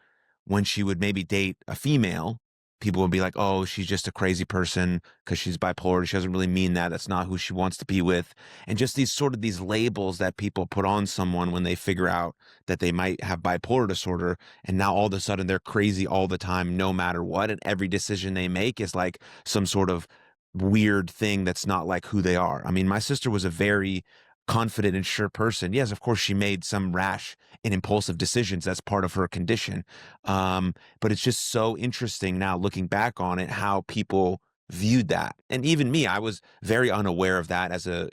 when she would maybe date a female, people would be like, "Oh, she's just a crazy person because she's bipolar. She doesn't really mean that. That's not who she wants to be with." And just these labels that people put on someone when they figure out that they might have bipolar disorder, and now all of a sudden they're crazy all the time, no matter what, and every decision they make is like some sort of weird thing that's not like who they are. I mean, my sister was a very confident and sure person. Yes, of course, she made some rash and impulsive decisions. That's part of her condition. But it's just so interesting now looking back on it, how people viewed that. And even me, I was very unaware of that.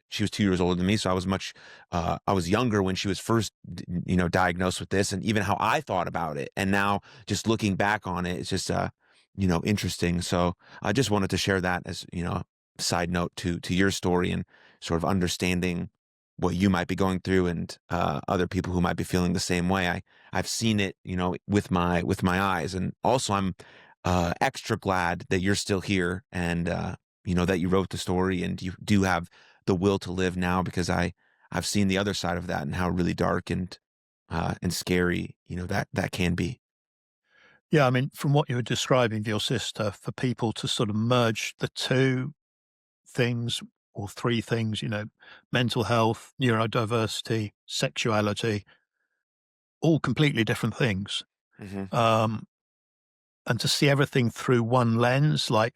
She was 2 years older than me, so I was younger when she was first, diagnosed with this, and even how I thought about it. And now, just looking back on it, it's just, interesting. So I just wanted to share that as, side note to your story, and sort of understanding what you might be going through, and other people who might be feeling the same way. I've seen it, with my eyes, and also I'm extra glad that you're still here, and that you wrote the story and you do have the will to live now, because I've seen the other side of that, and how really dark and scary that can be. Yeah, I mean, from what you were describing of your sister, for people to sort of merge the two things or three things, mental health, neurodiversity, sexuality, all completely different things. Hmm. Um, and to see everything through one lens, like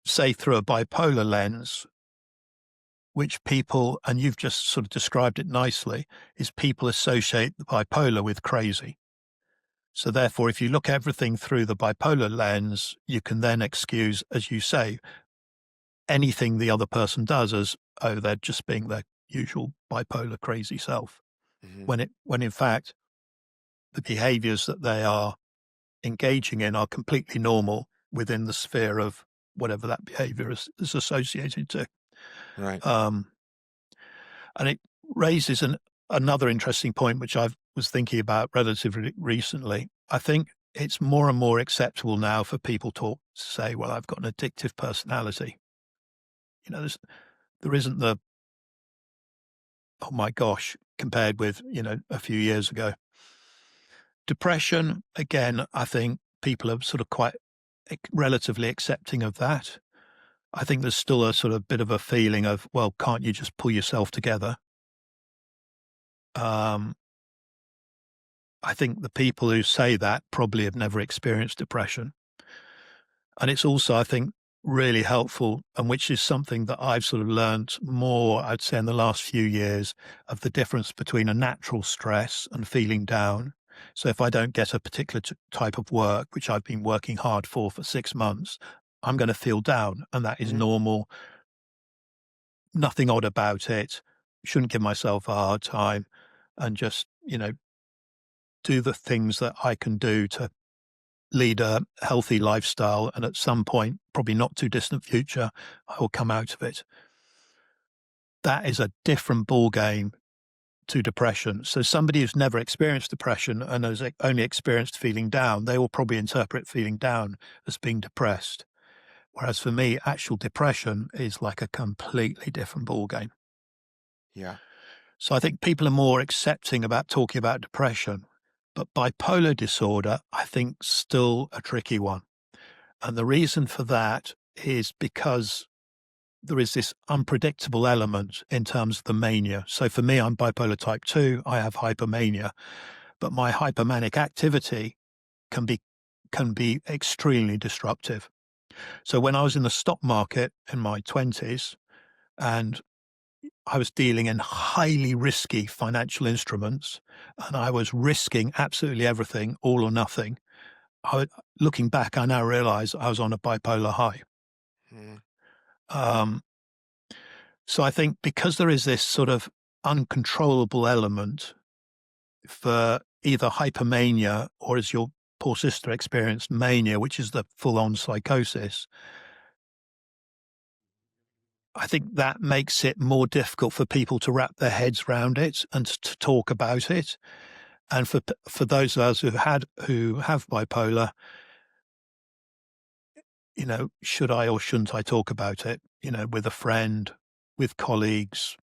say through a bipolar lens, which people, and you've just sort of described it nicely, is people associate the bipolar with crazy. So therefore, if you look at everything through the bipolar lens, you can then excuse, as you say, anything the other person does as, oh, they're just being their usual bipolar crazy self. Hmm. When in fact, the behaviors that they are engaging in are completely normal within the sphere of whatever that behavior is associated to. Right. Um, and it raises another interesting point, which I was thinking about relatively recently. I think it's more and more acceptable now for people to say, well, I've got an addictive personality. There isn't the, oh my gosh, compared with, a few years ago. Depression, again, I think people are sort of quite relatively accepting of that. I think there's still a sort of bit of a feeling of, well, can't you just pull yourself together? Um, I think the people who say that probably have never experienced depression. And it's also, I think, really helpful, and which is something that I've sort of learned more, I'd say, in the last few years, of the difference between a natural stress and feeling down. So if I don't get a particular type of work, which I've been working hard for 6 months, I'm going to feel down, and that is Hmm. normal. Nothing odd about it. Shouldn't give myself a hard time, and just, do the things that I can do to lead a healthy lifestyle. And at some point, probably not too distant future, I will come out of it. That is a different ball game to depression. So somebody who's never experienced depression and has only experienced feeling down, they will probably interpret feeling down as being depressed. Whereas for me, actual depression is like a completely different ball game. Yeah. So I think people are more accepting about talking about depression, but bipolar disorder, I think, still a tricky one. And the reason for that is because there is this unpredictable element in terms of the mania. So for me, I'm bipolar type 2, I have hypermania, but my hypomanic activity can be extremely disruptive. So when I was in the stock market in my 20s and I was dealing in highly risky financial instruments and I was risking absolutely everything, all or nothing, looking back, I now realize I was on a bipolar high. Hmm. Um, so I think because there is this sort of uncontrollable element for either hypermania or, as your poor sister experienced, mania, which is the full-on psychosis, I think that makes it more difficult for people to wrap their heads around it and to talk about it. And for those of us who have bipolar, should I or shouldn't I talk about it? With a friend, with colleagues,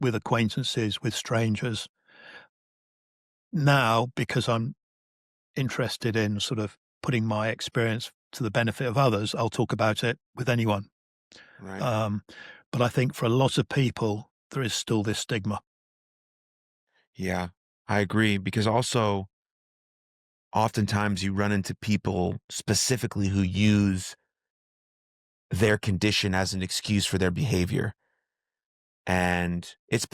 with acquaintances, with strangers. Now, because I'm interested in sort of putting my experience to the benefit of others, I'll talk about it with anyone. Right. Um, but I think for a lot of people, there is still this stigma. Yeah, I agree, because also oftentimes you run into people specifically who use their condition as an excuse for their behavior. And it's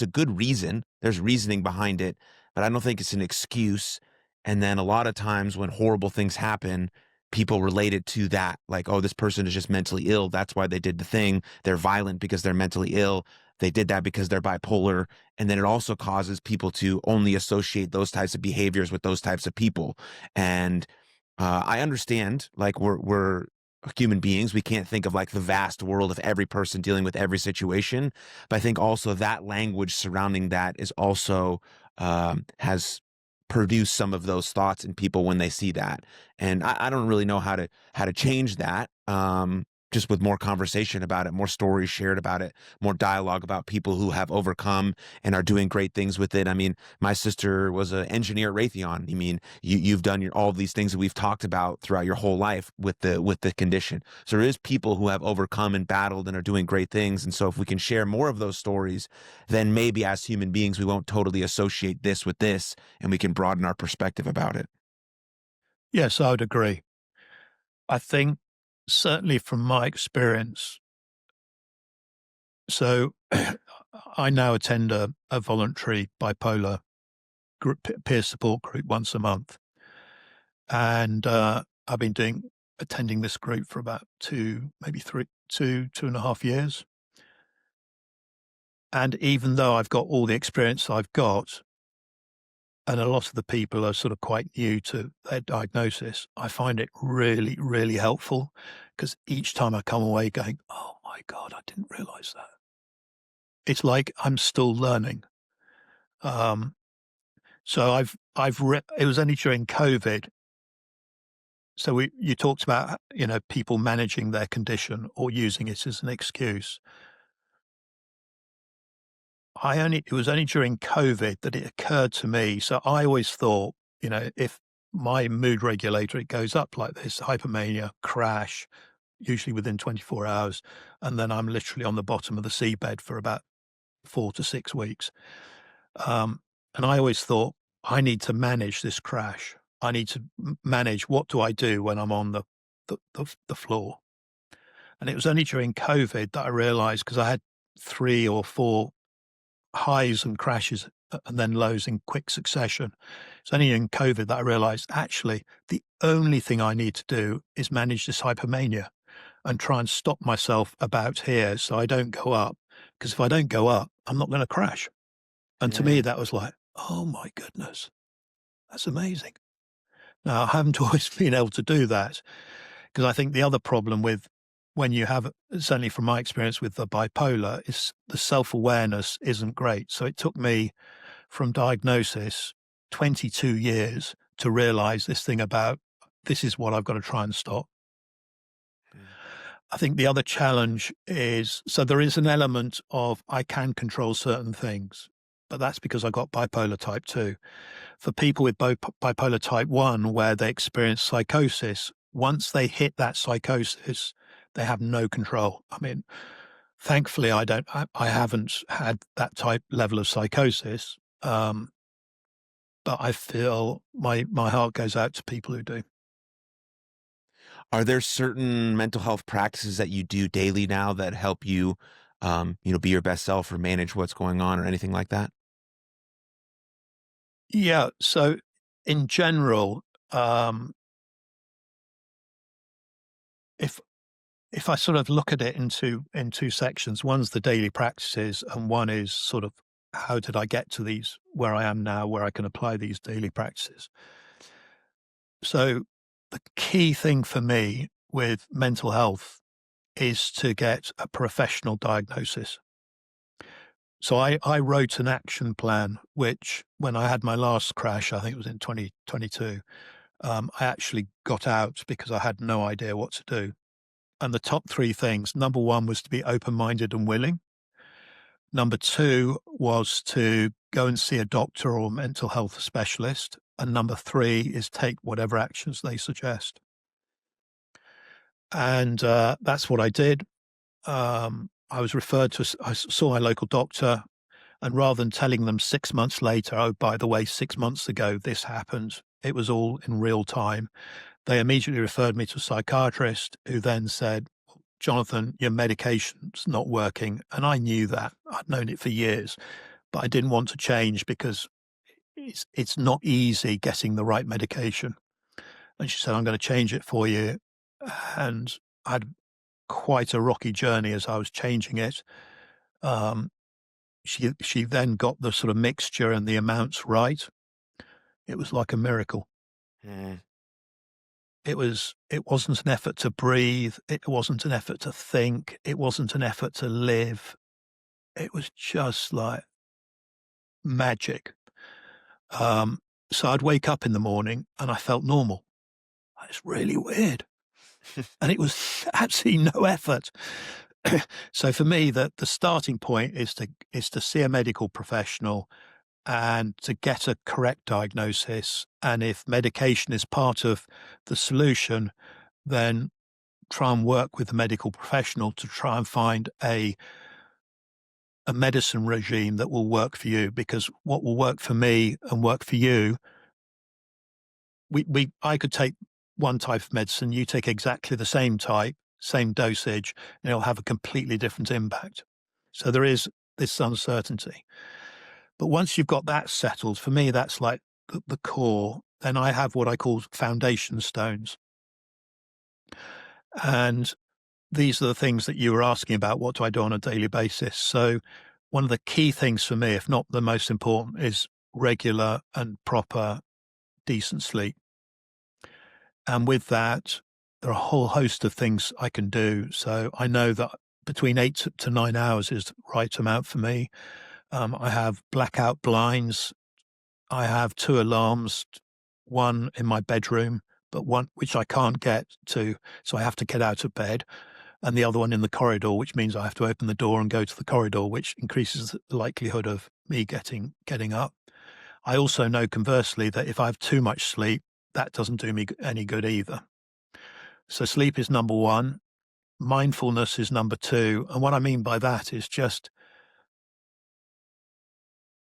a good reason. There's reasoning behind it, but I don't think it's an excuse. And then a lot of times when horrible things happen, people related to that, like, oh, this person is just mentally ill. That's why they did the thing. They're violent because they're mentally ill. They did that because they're bipolar. And then it also causes people to only associate those types of behaviors with those types of people. And I understand, like, we're human beings. We can't think of like the vast world of every person dealing with every situation. But I think also that language surrounding that is also has produced some of those thoughts in people when they see that. And I don't really know how to change that. Just with more conversation about it, more stories shared about it, more dialogue about people who have overcome and are doing great things with it. I mean, my sister was an engineer at Raytheon. I mean, you've done all of these things that we've talked about throughout your whole life with the condition. So there is people who have overcome and battled and are doing great things. And so if we can share more of those stories, then maybe as human beings we won't totally associate this with this, and we can broaden our perspective about it. Yes, I would agree. I think certainly from my experience, so I now attend a voluntary bipolar group, peer support group once a month. And I've been attending this group for about maybe 2.5 years. And even though I've got all the experience I've got, and a lot of the people are sort of quite new to their diagnosis, I find it really, really helpful because each time I come away going, oh my God, I didn't realize that. It's like I'm still learning. Um, so it was only during COVID. So you talked about, people managing their condition or using it as an excuse. It was only during COVID that it occurred to me. So I always thought, if my mood regulator, it goes up like this, hypomania, crash, usually within 24 hours. And then I'm literally on the bottom of the seabed for about 4 to 6 weeks. And I always thought, I need to manage this crash. I need to manage, what do I do when I'm on the floor? And it was only during COVID that I realized, because I had 3 or 4 highs and crashes and then lows in quick succession. It's only in COVID that I realized, actually, the only thing I need to do is manage this hypomania and try and stop myself about here so I don't go up. Because if I don't go up, I'm not going to crash. And to me, Yeah. that was like, oh my goodness, that's amazing. Now, I haven't always been able to do that, because I think the other problem with when you have, certainly from my experience with the bipolar, is the self-awareness isn't great. So it took me from diagnosis 22 years to realize this thing about, this is what I've got to try and stop. Yeah. I think the other challenge is, so there is an element of I can control certain things, but that's because I got bipolar type 2. For people with bipolar type 1, where they experience psychosis, once they hit that psychosis, they have no control. I mean, thankfully, I haven't had that type level of psychosis, but I feel my heart goes out to people who do. Are there certain mental health practices that you do daily now that help you, be your best self or manage what's going on or anything like that? Yeah. So in general, um, if if I sort of look at it in two sections, one's the daily practices, and one is sort of how did I get to these where I am now, where I can apply these daily practices. So the key thing for me with mental health is to get a professional diagnosis. So I wrote an action plan, which when I had my last crash, I think it was in 2022, I actually got out because I had no idea what to do. And the top three things, number one was to be open-minded and willing. Number two was to go and see a doctor or mental health specialist. And number three is take whatever actions they suggest. And that's what I did. I was referred to, I saw my local doctor, and rather than telling them 6 months later, oh, by the way, 6 months ago, this happened, it was all in real time. They immediately referred me to a psychiatrist who then said, Jonathan, your medication's not working. And I knew that. I'd known it for years, but I didn't want to change because it's not easy getting the right medication. And she said, "I'm gonna change it for you." And I had quite a rocky journey as I was changing it. Um, she then got the sort of mixture and the amounts right. It was like a miracle. Mm. It wasn't an effort to breathe, it wasn't an effort to think, it wasn't an effort to live. It was just like magic. Um, so I'd wake up in the morning and I felt normal. It's really weird. And it was absolutely no effort. So for me, the starting point is to see a medical professional and to get a correct diagnosis. And if medication is part of the solution, then try and work with the medical professional to try and find a medicine regime that will work for you. Because what will work for me and work for you, I could take one type of medicine, you take exactly the same type, same dosage, and it'll have a completely different impact. So there is this uncertainty. But once you've got that settled, for me, that's like the core. Then I have what I call foundation stones. And these are the things that you were asking about. What do I do on a daily basis? So one of the key things for me, if not the most important, is regular and proper decent sleep. And with that, there are a whole host of things I can do. So I know that between 8 to 9 hours is the right amount for me. I have blackout blinds. I have two alarms, one in my bedroom, but one which I can't get to, so I have to get out of bed, and the other one in the corridor, which means I have to open the door and go to the corridor, which increases the likelihood of me getting up. I also know conversely that if I have too much sleep, that doesn't do me any good either. So sleep is number one, mindfulness is number two, and what I mean by that is just,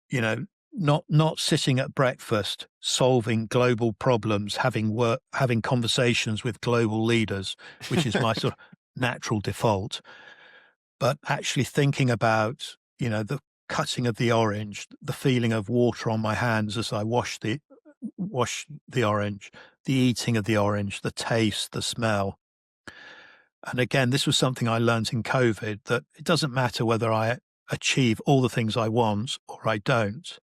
you know, not sitting at breakfast solving global problems, having conversations with global leaders, which is my sort of natural default, but actually thinking about, the cutting of the orange, the feeling of water on my hands as I wash the orange, the eating of the orange, the taste, the smell. And again, this was something I learned in COVID, that it doesn't matter whether I achieve all the things I want or I don't.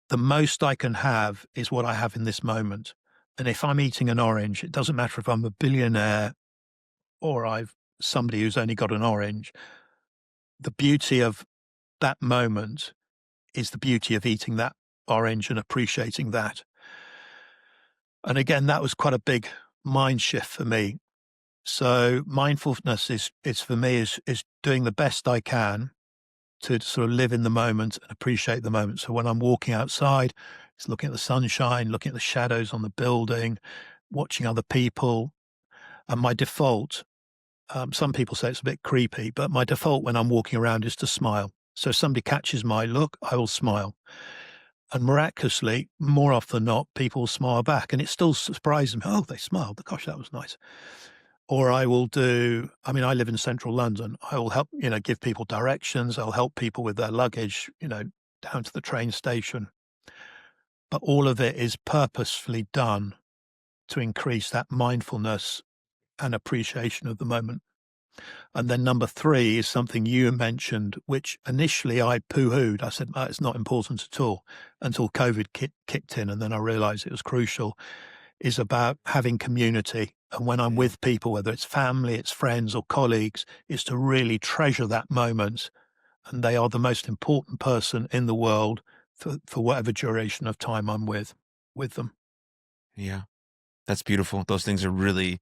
The most I can have is what I have in this moment. And if I'm eating an orange, it doesn't matter if I'm a billionaire or I've somebody who's only got an orange. The beauty of that moment is the beauty of eating that orange and appreciating that. And again, that was quite a big mind shift for me. So mindfulness is for me is doing the best I can to sort of live in the moment and appreciate the moment. So when I'm walking outside, it's looking at the sunshine, looking at the shadows on the building, watching other people. And my default, some people say it's a bit creepy, but my default when I'm walking around is to smile. So if somebody catches my look, I will smile. And miraculously, more often than not, people smile back. And it still surprises me. Oh, they smiled. Gosh, that was nice. Or I will I live in central London. I will help, give people directions. I'll help people with their luggage, down to the train station. But all of it is purposefully done to increase that mindfulness and appreciation of the moment. And then number three is something you mentioned, which initially I poo-hooed. I said, it's not important at all, until COVID kicked in. And then I realized it was crucial, is about having community. And when I'm with people, whether it's family, it's friends or colleagues, is to really treasure that moment. And they are the most important person in the world for whatever duration of time I'm with them. Yeah, that's beautiful. Those things are really,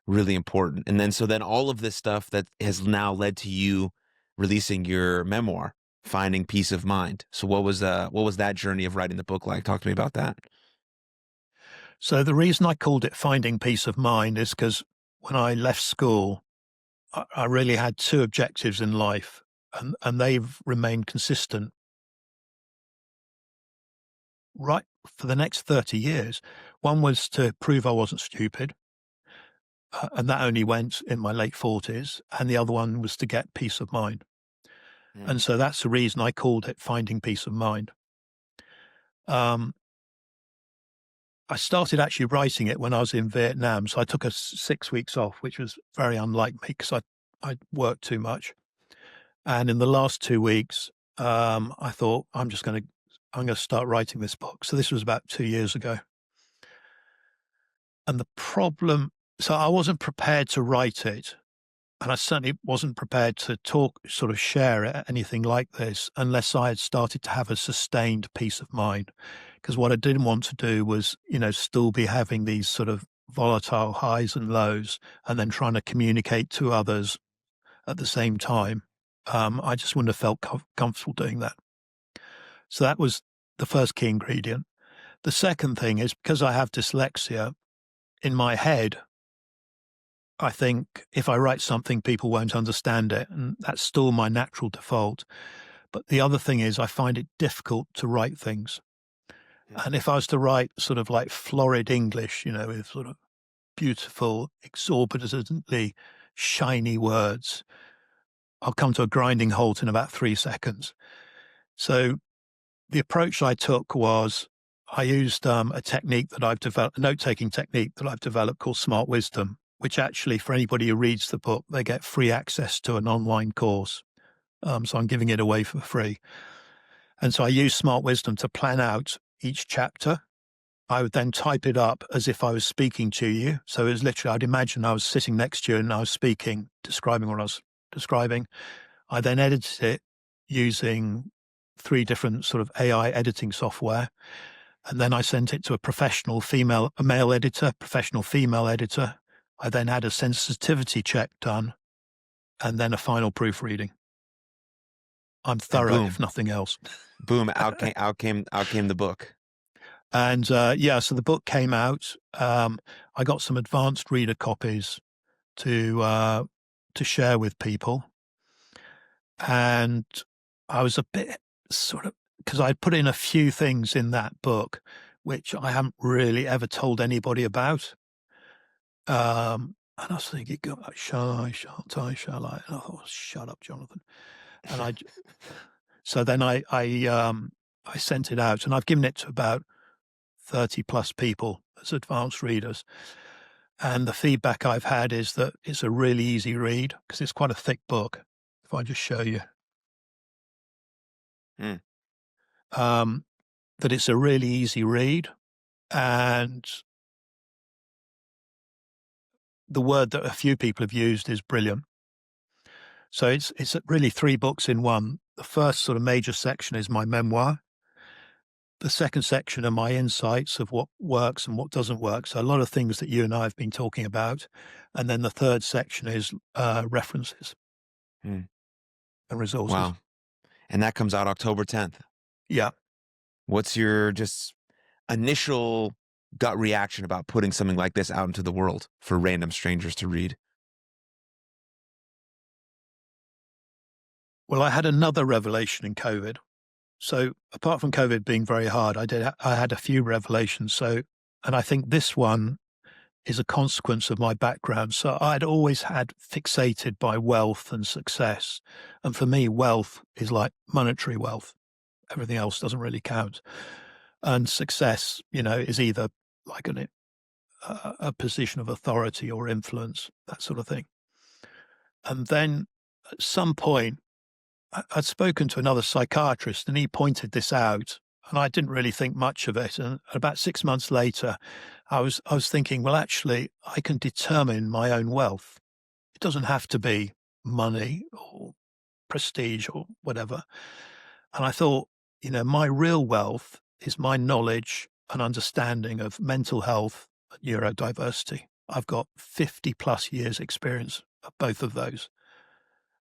really important. And then, so then all of this stuff that has now led to you releasing your memoir, Finding Peace of Mind. So what was that journey of writing the book like? Talk to me about that. So the reason I called it Finding Peace of Mind is because when I left school, I really had two objectives in life, and they've remained consistent right for the next 30 years. One was to prove I wasn't stupid, and that only went in my late 40s. And the other one was to get peace of mind. Mm. And so that's the reason I called it Finding Peace of Mind. Um, I started actually writing it when I was in Vietnam. So I took 6 weeks off, which was very unlike me because I worked too much. And in the last 2 weeks, I thought I'm gonna start writing this book. So this was about 2 years ago. And the problem, so I wasn't prepared to write it, and I certainly wasn't prepared to sort of share anything like this unless I had started to have a sustained peace of mind. Because what I didn't want to do was, still be having these sort of volatile highs and lows and then trying to communicate to others at the same time. I just wouldn't have felt comfortable doing that. So that was the first key ingredient. The second thing is because I have dyslexia, in my head, I think if I write something, people won't understand it. And that's still my natural default. But the other thing is I find it difficult to write things. And if I was to write sort of like florid English, with sort of beautiful, exorbitantly shiny words, I'll come to a grinding halt in about 3 seconds. So the approach I took was I used a technique that I've developed, a note-taking technique that I've developed called SmartWisdom, which actually for anybody who reads the book, they get free access to an online course. So I'm giving it away for free. And so I use SmartWisdom to plan out each chapter. I would then type it up as if I was speaking to you. So it was literally, I'd imagine I was sitting next to you and I was speaking, describing what I was describing. I then edited it using 3 different sort of AI editing software. And then I sent it to a male editor, professional female editor. I then had a sensitivity check done and then a final proofreading. I'm And thorough, if boom, nothing else. boom, out came the book. And so the book came out. I got some advanced reader copies to share with people. And I was a bit sort of, because I put in a few things in that book, which I haven't really ever told anybody about. And I was thinking, God, shall I, shan't I, shall I? And I thought, shut up, Jonathan. And so then I sent it out and I've given it to about 30 plus people as advanced readers. And the feedback I've had is that it's a really easy read because it's quite a thick book. If I just show you, Mm. that it's a really easy read. And the word that a few people have used is brilliant. So it's really 3 books in one. The first sort of major section is my memoir. The second section are my insights of what works and what doesn't work. So a lot of things that you and I have been talking about. And then the third section is references Mm. and resources. Wow. And that comes out October 10th. Yeah. What's your just initial gut reaction about putting something like this out into the world for random strangers to read? Well, I had another revelation in COVID. So apart from COVID being very hard, I had a few revelations. So, and I think this one is a consequence of my background. So I'd always had fixated by wealth and success. And for me, wealth is like monetary wealth. Everything else doesn't really count. And success, is either like a position of authority or influence, that sort of thing. And then at some point, I'd spoken to another psychiatrist and he pointed this out and I didn't really think much of it. And about 6 months later, I was thinking, well, actually, I can determine my own wealth. It doesn't have to be money or prestige or whatever. And I thought, my real wealth is my knowledge and understanding of mental health and neurodiversity. I've got 50 plus years experience of both of those.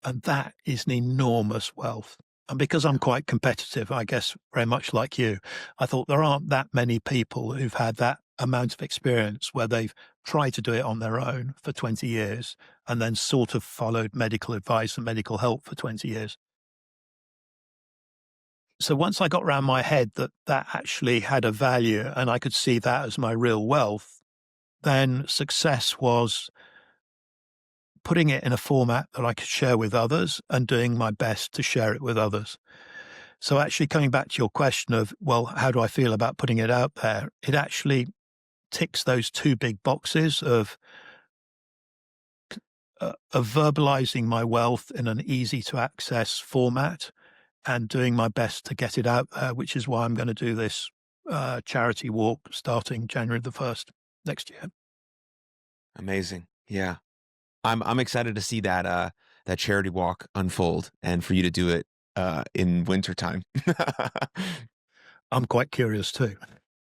And that is an enormous wealth. And because I'm quite competitive, I guess very much like you, I thought there aren't that many people who've had that amount of experience where they've tried to do it on their own for 20 years and then sort of followed medical advice and medical help for 20 years. So once I got around my head that that actually had a value and I could see that as my real wealth, then success was putting it in a format that I could share with others and doing my best to share it with others. So actually coming back to your question of, well, how do I feel about putting it out there? It actually ticks those two big boxes of verbalizing my wealth in an easy to access format and doing my best to get it out there, which is why I'm going to do this charity walk starting January the 1st next year. Amazing. Yeah. I'm excited to see that charity walk unfold and for you to do it in wintertime. I'm quite curious too.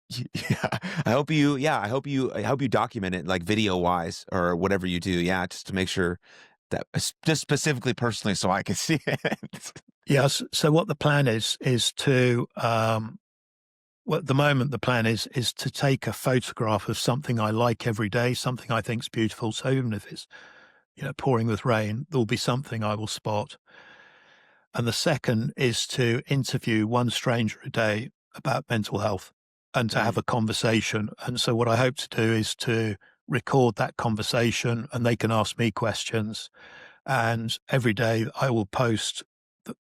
Yeah. I hope you document it like video wise or whatever you do. Yeah, just to make sure that just specifically personally so I can see it. Yes. So what the plan is to well, at the moment the plan is to take a photograph of something I like every day, something I think's beautiful. So even if it's pouring with rain, there'll be something I will spot. And the second is to interview one stranger a day about mental health and to have Mm. a conversation. And so what I hope to do is to record that conversation and they can ask me questions. And every day I will post the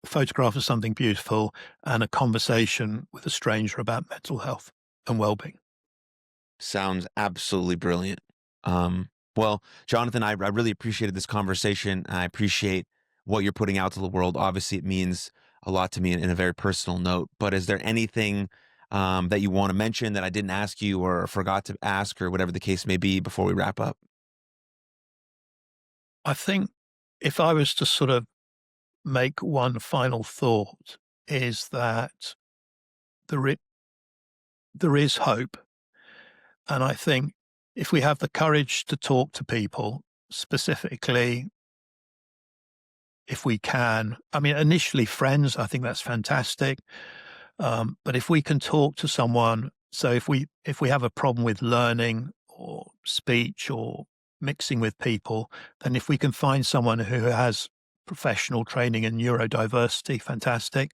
photograph of something beautiful and a conversation with a stranger about mental health and well-being. Sounds absolutely brilliant. Well, Jonathan, I really appreciated this conversation. I appreciate what you're putting out to the world. Obviously, it means a lot to me in a very personal note. But is there anything that you want to mention that I didn't ask you or forgot to ask or whatever the case may be before we wrap up? I think if I was to sort of make one final thought is that there, there is hope. And I think if we have the courage to talk to people, specifically, if we can, I mean, initially friends, I think that's fantastic. But if we can talk to someone, so if we have a problem with learning or speech or mixing with people, then if we can find someone who has professional training in neurodiversity, fantastic.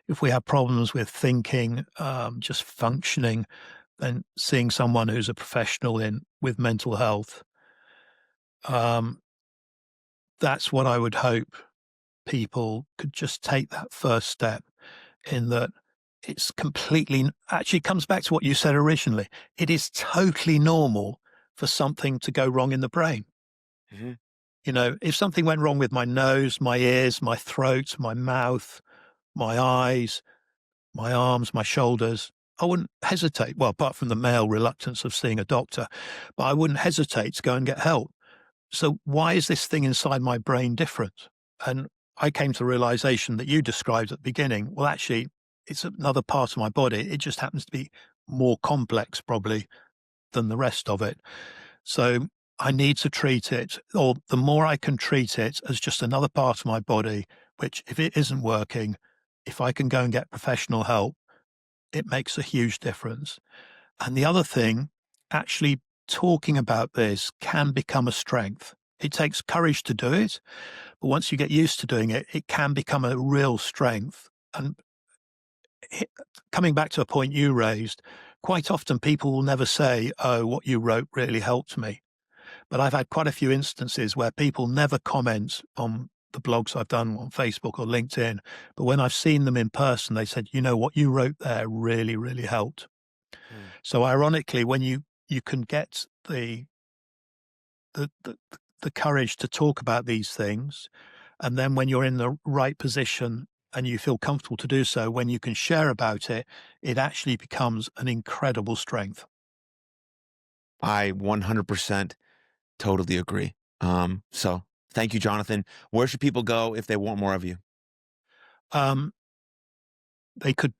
If we have problems with thinking, just functioning, then seeing someone who's a professional in with mental health, um, that's what I would hope people could just take that first step in that it's completely actually comes back to what you said originally. It is totally normal for something to go wrong in the brain. Hmm. If something went wrong with my nose, my ears, my throat, my mouth, my eyes, my arms, my shoulders, I wouldn't hesitate. Well, apart from the male reluctance of seeing a doctor, but I wouldn't hesitate to go and get help. So why is this thing inside my brain different? And I came to the realization that you described at the beginning. Well, actually, it's another part of my body. It just happens to be more complex, probably, than the rest of it. So I need to treat it, or the more I can treat it as just another part of my body, which if it isn't working, if I can go and get professional help, it makes a huge difference. And the other thing, actually talking about this can become a strength. It takes courage to do it, but once you get used to doing it, it can become a real strength. And coming back to a point you raised, quite often people will never say, "Oh, what you wrote really helped me." But I've had quite a few instances where people never comment on the blogs I've done on Facebook or LinkedIn. But when I've seen them in person, they said, what you wrote there really, really helped. Mm. So ironically, when you can get the, the, the courage to talk about these things, and then when you're in the right position and you feel comfortable to do so, when you can share about it, it actually becomes an incredible strength. I 100% totally agree. So thank you, Jonathan. Where should people go if they want more of you? Um, They could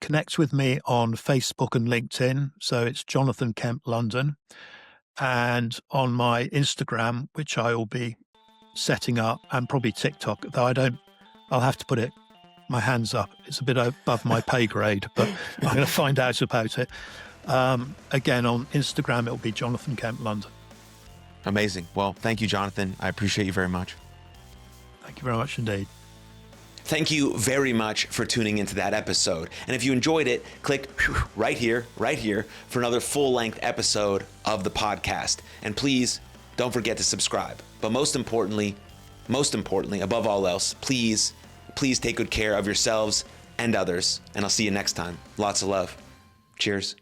connect with me on Facebook and LinkedIn. So it's Jonathan Kemp London. And on my Instagram, which I will be setting up, and probably TikTok, though I'll have to put my hands up. It's a bit above my pay grade, but I'm going to find out about it. Again, on Instagram, it'll be Jonathan Kemp London. Amazing. Well, thank you, Jonathan. I appreciate you very much. Thank you very much indeed. Thank you very much for tuning into that episode. And if you enjoyed it, click right here for another full-length episode of the podcast. And please don't forget to subscribe. But most importantly, above all else, please take good care of yourselves and others. And I'll see you next time. Lots of love. Cheers.